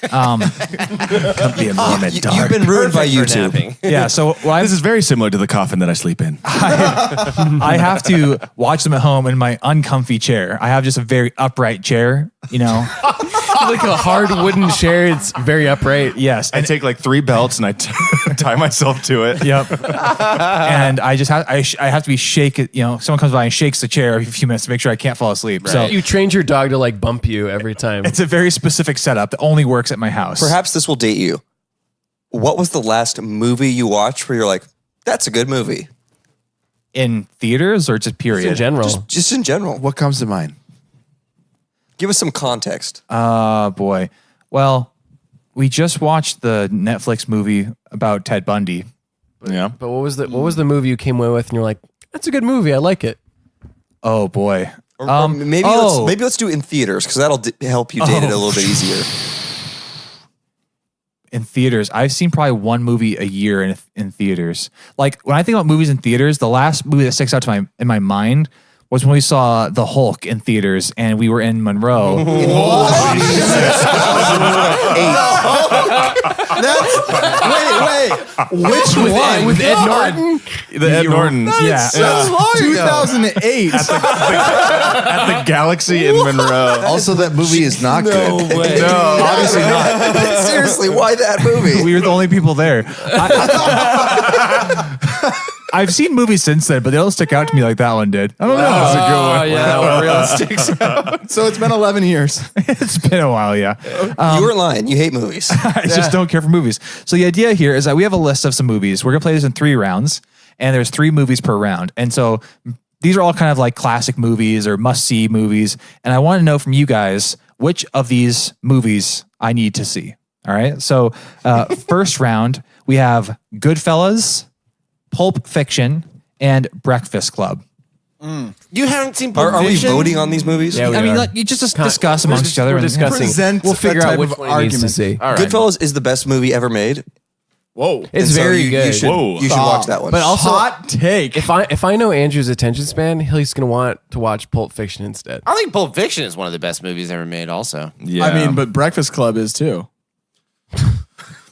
Comfy and warm and dark. You've been ruined by YouTube. Yeah, so This is very similar to the coffin that I sleep in. I have to watch them at home in my uncomfy chair. I have just a very upright chair, Like a hard wooden chair. It's very upright. Yes. I take like 3 belts and I tie myself to it. Yep. And I just have I have to be shaken. Someone comes by and shakes the chair every few minutes to make sure I can't fall asleep. So You trained your dog to like bump you every time. it's a very specific setup that only works at my house. Perhaps this will date you. What was the last movie you watched where you're like, that's a good movie? In theaters or just period? in general. Just in general. What comes to mind? Give us some context. Boy. Well, we just watched the Netflix movie about Ted Bundy. Yeah. But what was the movie you came away with and you're like, that's a good movie. I like it. Oh boy. Or maybe let's do it in theaters because that'll help you date it a little bit easier. In theaters, I've seen probably one movie a year in theaters. Like when I think about movies in theaters, the last movie that sticks out to in my mind was when we saw the Hulk in theaters, and we were in Monroe. Wait. Which one? With Ed Norton? The Ed Norton. Yeah. 2008. At the Galaxy in Monroe. Also, that movie is not good. No, obviously not. Seriously, why that movie? We were the only people there. I've seen movies since then, but they don't stick out to me like that one did. I don't know. That's a good one. Yeah, that one really sticks out. So it's been 11 years. It's been a while, yeah. You were lying. You hate movies. I just don't care for movies. So the idea here is that we have a list of some movies. We're going to play this in 3 rounds, and there's 3 movies per round. And so these are all kind of like classic movies or must-see movies. And I want to know from you guys which of these movies I need to see. All right. So first round, we have Goodfellas, Pulp Fiction, and Breakfast Club. You haven't seen Pulp Are we Fiction? voting on these movies? Yeah, we I mean, are. like, you just discuss amongst each other. We're and- discussing. Present We'll figure a out type which of one he needs to argument. see. All right. Goodfellas is the best movie ever made. Whoa. It's And so very you good. should, Whoa. you should watch that one. But also, Hot take. if I know Andrew's attention span, he's gonna want to watch Pulp Fiction instead. I think Pulp Fiction is one of the best movies ever made. Also, Yeah. I mean, but Breakfast Club is too.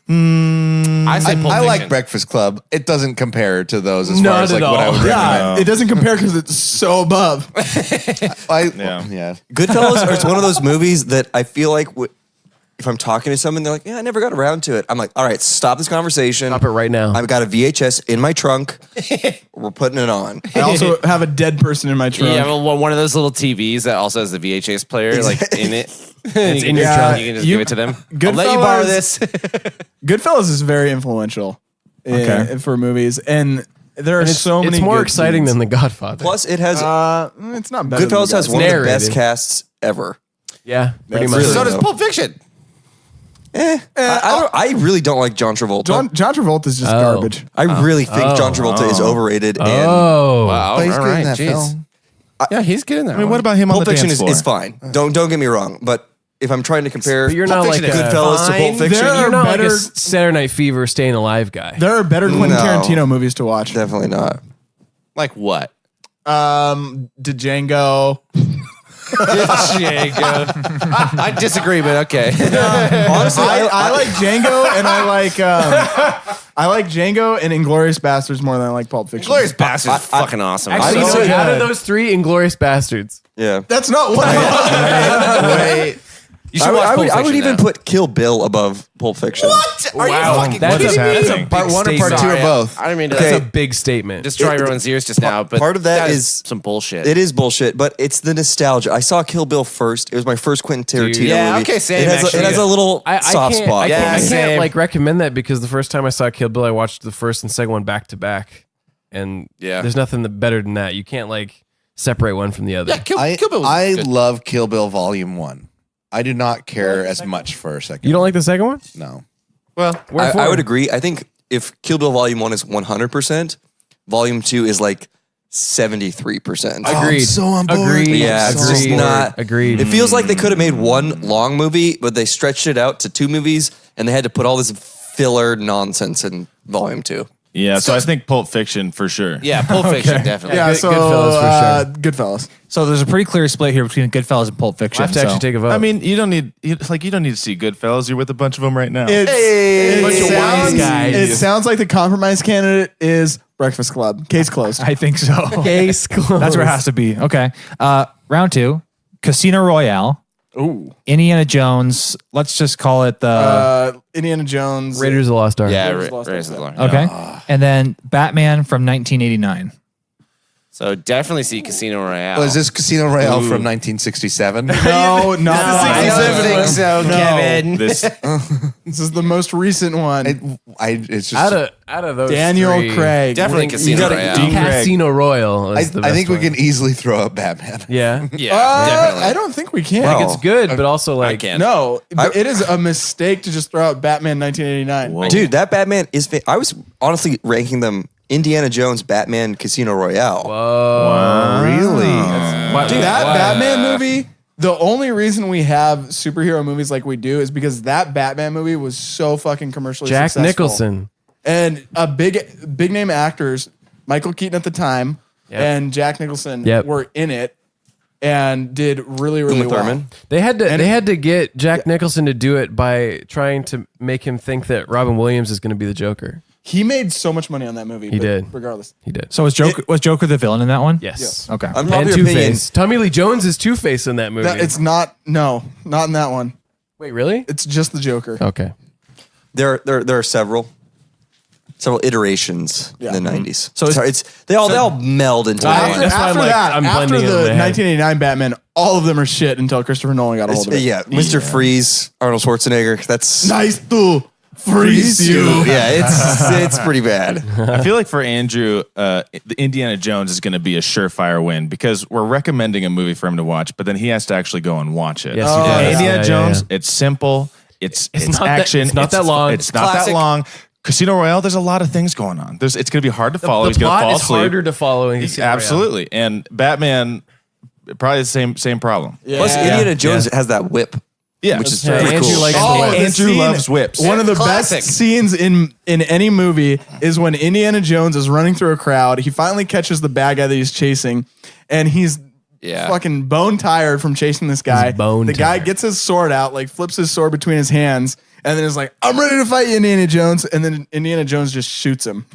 I say Pulp I Fiction. like Breakfast Club. It doesn't compare to those as Not far as like at what I all. would recommend. It doesn't compare because it's so above. Yeah. Goodfellas is one of those movies that I feel like if I'm talking to someone, they're like, yeah, I never got around to it. I'm like, all right, stop this conversation. Stop it right now. I've got a VHS in my trunk. We're putting it on. I also have a dead person in my trunk. Yeah, well, one of those little TVs that also has the VHS player like in it. It's in your trunk. You can just give it to them. Goodfellas- I'll let you borrow this. Goodfellas is very influential for movies, and there are so many. It's more good exciting scenes. than The Godfather. Plus, it has It's not better. Goodfellas than has the one of the narrated. best casts ever. Yeah, pretty That's much. really So does though. Pulp Fiction. I really don't like John Travolta. John Travolta is just Oh. garbage. I really think John Travolta is overrated. And Oh, Wow, But he's all good in right, that jeez. film. Yeah, he's good in that. I mean, what about him Pulp on the Fiction dance floor? is fine. Don't get me wrong, but if I'm trying to compare but you're not like Fiction is a, Goodfellas to Pulp Fiction, There you're are not like a better- Saturday Night Fever, Staying Alive guy. There are better Quentin No. Tarantino movies to watch. definitely not. like what? Django. Django. I disagree, but okay. Honestly, I like Django, and I like Django and Inglourious Bastards more than I like Pulp Fiction. Glorious Bastards is fucking awesome. Actually, I so don't- out of those 3, Inglourious Bastards. yeah. That's not one. Wait. you should watch I Pulp would Fiction even now. put Kill Bill above Pulp Fiction. What? Are you fucking That's kidding me? that's a Part big 1 or part 2 statement. or both? I didn't mean to Okay. That's a big statement. destroy everyone's ears just now, but part of that is is- some bullshit. It is bullshit, but it's the nostalgia. I saw Kill Bill first. It was my first Quentin Tarantino Yeah, movie. okay, same, It has, actually. it has a little soft can't, spot. I can't, Yeah, I can't same. like recommend that because the first time I saw Kill Bill, I watched the first and second one back to back, and Yeah. there's nothing better than that. You can't like separate one from the other. yeah, Kill I Bill was I good. love Kill Bill Volume 1. I do not care as much for a second. You don't like the second one? No. Well, I would agree. I think if Kill Bill Volume 1 is 100%, Volume 2 is like 73%. Agreed. I'm so on board. Agreed. Yeah, it's just Agreed. not. Agreed. It feels like they could have made one long movie, but they stretched it out to 2 movies, and they had to put all this filler nonsense in Volume 2. Yeah, so I think Pulp Fiction for sure. yeah, Pulp Fiction definitely. Yeah, Good- so Goodfellas for Goodfellas. So there's a pretty clear split here between Goodfellas and Pulp I Fiction. have to actually so- take a vote. I mean, you don't need to see Goodfellas. You're with a bunch of them right now. It Bunch of wise sounds, guys. it sounds like the compromise candidate is Breakfast Club. Case closed. I think so. case closed. That's where it has to be. Okay. Round 2, Casino Royale, Ooh. Indiana Jones. Let's just call it the. Indiana Jones. Raiders of the Lost Ark. Yeah, Raiders of the Lost Raiders of the Ark. Lost. Okay. And then Batman from 1989. So definitely see Casino Royale. Was this Casino Royale from 1967? No, not I don't think so, Kevin. This This is the most recent one. It's just. Out of those Daniel three, Craig. Definitely Casino Royale. Casino Royale. I Is the best think we one. can easily throw out Batman. Yeah. Yeah, definitely. I don't think we can. Wow. It's good, but also I like can't. No, but it is a mistake to just throw out Batman 1989. Dude, that Batman is. I was honestly ranking them Indiana Jones, Batman, Casino Royale. Really? Dude, that Batman movie, the only reason we have superhero movies like we do is because that Batman movie was so fucking commercially Jack successful. Nicholson. And big name actors, Michael Keaton at the time, and Jack Nicholson Yep. were in it and did really, really Uma well. Thurman. They had to get Jack Nicholson to do it by trying to make him think that Robin Williams is going to be the Joker. He made so much money on that movie. He did. Regardless. He did. So was Joker the villain in that one? Yes. Okay. Unpopular And opinion. Two-Face. Tommy Lee Jones is Two-Face in that movie. It's not. No, not in that one. Wait, really? It's just the Joker. Okay. There are several iterations Yeah. in the 90s. So it's they all meld into I- one. that's why I'm like, I'm after blending it in the my head. 1989 Batman, all of them are shit until Christopher Nolan got a hold of it. Yeah, Mr. Freeze, Arnold Schwarzenegger. That's Nice to freeze you. Yeah, it's pretty bad. I feel like for Andrew, the Indiana Jones is going to be a surefire win because we're recommending a movie for him to watch, but then he has to actually go and watch it. Yes, he does. Indiana Yeah, Jones, yeah. it's simple. It's not that- action. it's not that long. It's not Classic. that long. Casino Royale, there's a lot of things going on. It's going to be hard to follow. He's The going to plot fall is asleep. harder to follow in Casino Royale. Absolutely. And Batman, probably the same problem. Plus, Indiana Jones has that whip, Yeah. which is Yeah, pretty Andrew cool. likes the Oh, whip. the Andrew scene- loves whips. One of the Classic. best scenes in any movie is when Indiana Jones is running through a crowd. He finally catches the bad guy that he's chasing, and he's fucking bone tired from chasing this guy. bone the guy tired. gets his sword out, like flips his sword between his hands, and then is like, "I'm ready to fight you, Indiana Jones." And then Indiana Jones just shoots him.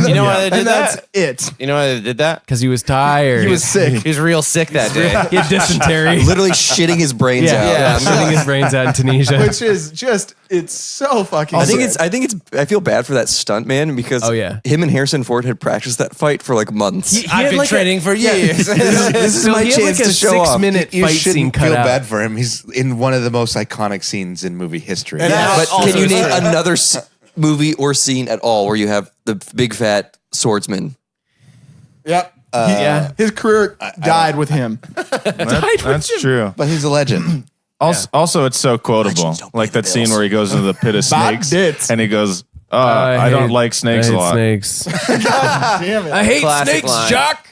You know why they did And that's that? it. You know why they did that? Because he was tired. He was sick. He was real sick that day. He had dysentery. Literally shitting his brains out. Yeah, shitting his brains out in Tunisia. Which is just, it's so fucking I think sick. I feel bad for that stunt man because Oh, yeah. him and Harrison Ford had practiced that fight for like months. I've been training for years. This is So my he had chance like a to show off. 6-minute You fight scene shouldn't cut feel out. bad for him. He's in one of the most iconic scenes in movie history. But also can you name true. another movie or scene at all where you have the big fat swordsman? Yep. Yeah. His career died with him. That's true. But he's a legend. Also, it's so quotable. Legends don't Like pay the that scene bills. where he goes into the pit of Bad snakes bits. and he goes, I don't like snakes I a hate lot. snakes. Damn it. I hate Classic snakes, line. Jock.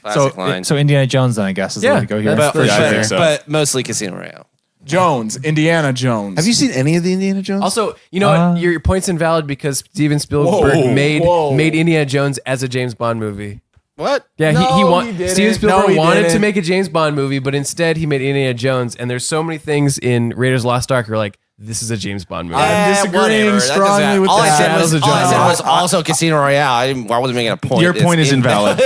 Classic line. So Indiana Jones then I guess is the way to go here. that's but, for I sure. think so. but mostly Casino Royale. Jones, Indiana Jones. Have you seen any of the Indiana Jones? Also, you know what? Your point's invalid because Steven Spielberg Whoa, made whoa. Indiana Jones as a James Bond movie. What? Yeah, No, he he didn't. Steven Spielberg No, he wanted to didn't. make a James Bond movie, but instead he made Indiana Jones. And there's so many things in Raiders of the Lost Ark are like, this is a James Bond movie. I'm disagreeing strongly with all that. I said Shadows was, of all I said John. was also Casino Royale. I wasn't making a point. Your point is invalid.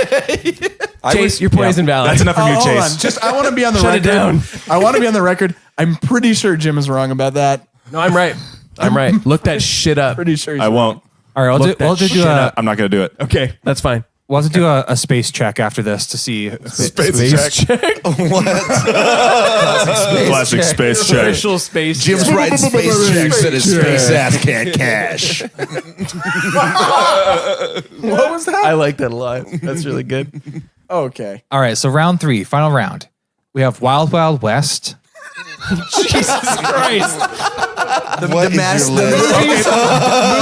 Chase, your point is invalid. That's enough from you, Hold on. Chase. Just I want to be on the Shut it record. down. I want to be on the record. I'm pretty sure Jim is wrong about that. No, I'm right. I'm right. Look that shit up. Pretty sure he's I won't. All right, Look that we'll do shit up. I'm not going to do it. Okay, that's fine. we'll have to do a space check after this to see check. Classic space check. Official space Jim's check. writing space checks that his space ass can't cash. What was that? I like that a lot. That's really good. Okay. All right, so round 3, final round. We have Wild Wild West. Jesus Christ. What is mass- your list?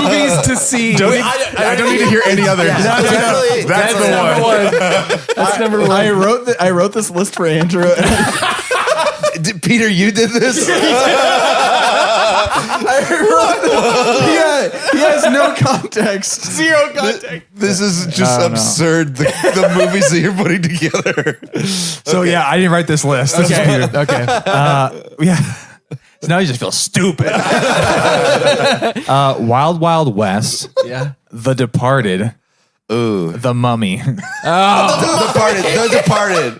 Movies to see. I don't need to hear any other. That's number one. That's number one. I wrote this list for Andrew. Peter, you did this? He has no context. Zero context. This is just absurd. The movies that you're putting together. So yeah, I didn't write this list. This is Peter. Okay. Yeah. So now you just feel stupid. Wild Wild West. Yeah. The Departed. Ooh. The Mummy. The Departed.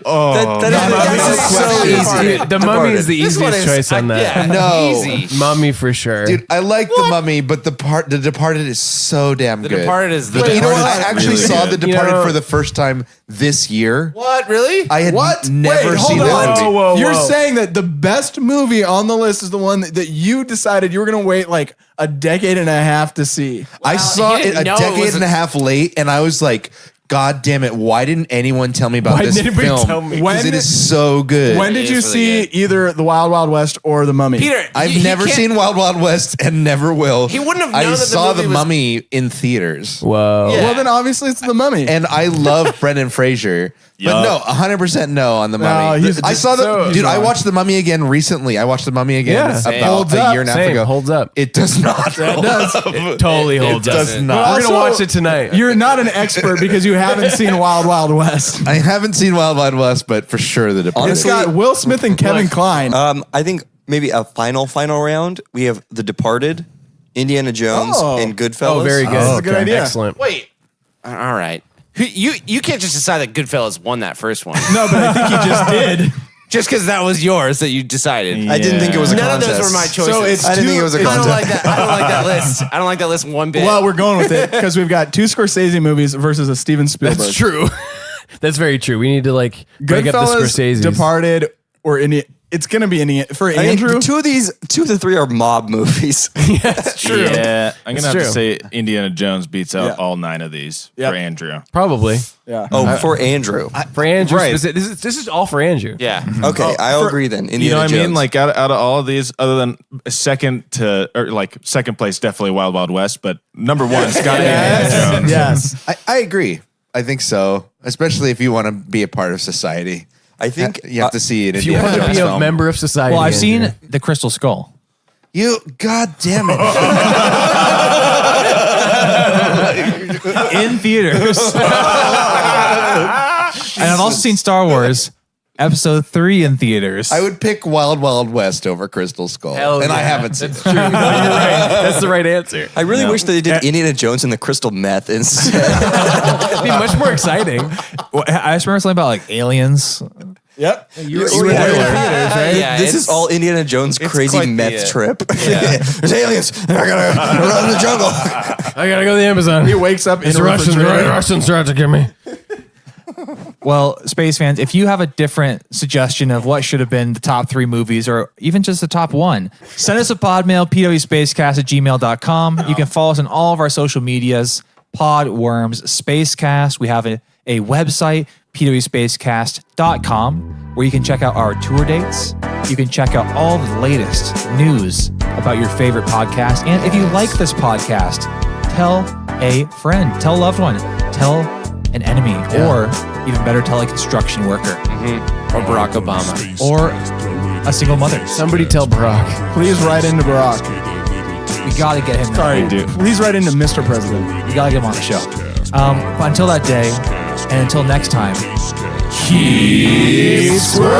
That is so easy. The Mummy is the easiest choice on that. Yeah, No. easy. Mummy for sure. Dude, I like The Mummy, but The Departed is so damn The good. Departed is the You know what? Departed I is actually really saw good. The You Departed know- for the first time this year. What? Really? I had What? never Wait, seen hold that on. movie. You're saying that the best movie on the list is the one that you decided you were going to wait like a decade and a half to see. I saw he it didn't a know it decade was and a half late, and I was like, God damn it, why didn't anyone tell me about Why this didn't anybody film? tell me? Because it is so good. When did It you is really see either The Wild Wild West or The Mummy? Peter, I've never seen Wild Wild West and never will. He wouldn't have I known that the saw movie The was- Mummy in theaters. Whoa. Yeah. Well, then obviously it's The Mummy. And I love Brendan Fraser. But no, 100% no on The Mummy. he's I saw so- dude, I watched The Mummy again recently. I watched The Mummy again Yeah. about Holds a up. year and a half Same. ago. Holds up. It does not hold up. It totally holds up. does not. We're going to Also, watch it tonight. You're not an expert because you haven't seen Wild Wild West. I haven't seen Wild Wild West, but for sure The Departed. It's got Will Smith and Kevin Kline. I think maybe a final round. We have The Departed, Indiana Jones, and Goodfellas. Oh, very good. That's a good idea. Excellent. Wait. All right. You can't just decide that Goodfellas won that first one. No, but I think he just did. Just because that was yours that you decided. I didn't think it was a None contest. of those were my choices. So it's I didn't think it was a I contest. don't like that. I don't like that list. I don't like that list one bit. Well, we're going with it because we've got 2 Scorsese movies versus a Steven Spielberg. That's true. That's very true. We need to like break up the Goodfellas, Scorseses. Departed, or it's going to be for I mean, Andrew. two of the three are mob movies. That's true. Yeah, I'm gonna have true. to say Indiana Jones beats out Yeah. all 9 of these Yep. for Andrew. Probably Yeah. Oh, for Andrew. for Andrew. Right. This is all for Andrew. yeah. Okay, I'll agree then. Indiana You know what I mean? Jones. Like out of all of these, other than second place, definitely Wild Wild West, but number one's got to be Indiana Jones. Yes. I agree. I think so, especially if you want to be a part of society. I think You have to see it. If you want to be a member of society. Well, I've Andrew. seen The Crystal Skull. You, God damn it! In theaters. And I've also seen Star Wars Episode 3 in theaters. I would pick Wild Wild West over Crystal Skull, Hell and I yeah. haven't seen. That's true. No, you're right. That's the right answer. I really wish they did Indiana Jones and the Crystal Meth instead. It'd be much more exciting. I just remember something about like aliens. Yep. You were there in theaters, right? Yeah, This it's- is all Indiana Jones crazy quite meth the, trip. There's aliens. I gotta run in the jungle. I gotta go to the Amazon. He wakes up in It's a Russians. refrigerator. Russians tried to get me. Well, Space fans, if you have a different suggestion of what should have been the top 3 movies or even just the top 1, send us a pod mail, pwspacecast@gmail.com. You can follow us on all of our social medias, Podworms Spacecast. We have a website, pwspacecast.com, where you can check out our tour dates. You can check out all the latest news about your favorite podcast. And if you like this podcast, tell a friend, tell a loved one, tell an enemy, or even better, tell a construction worker, Or Barack Obama. or a single mother. Somebody tell Barack. Please write into Barack. We got to get him. Sorry. Please write into Mr. President. We got to get him on the show. But until that day, and until next time, keep squirting.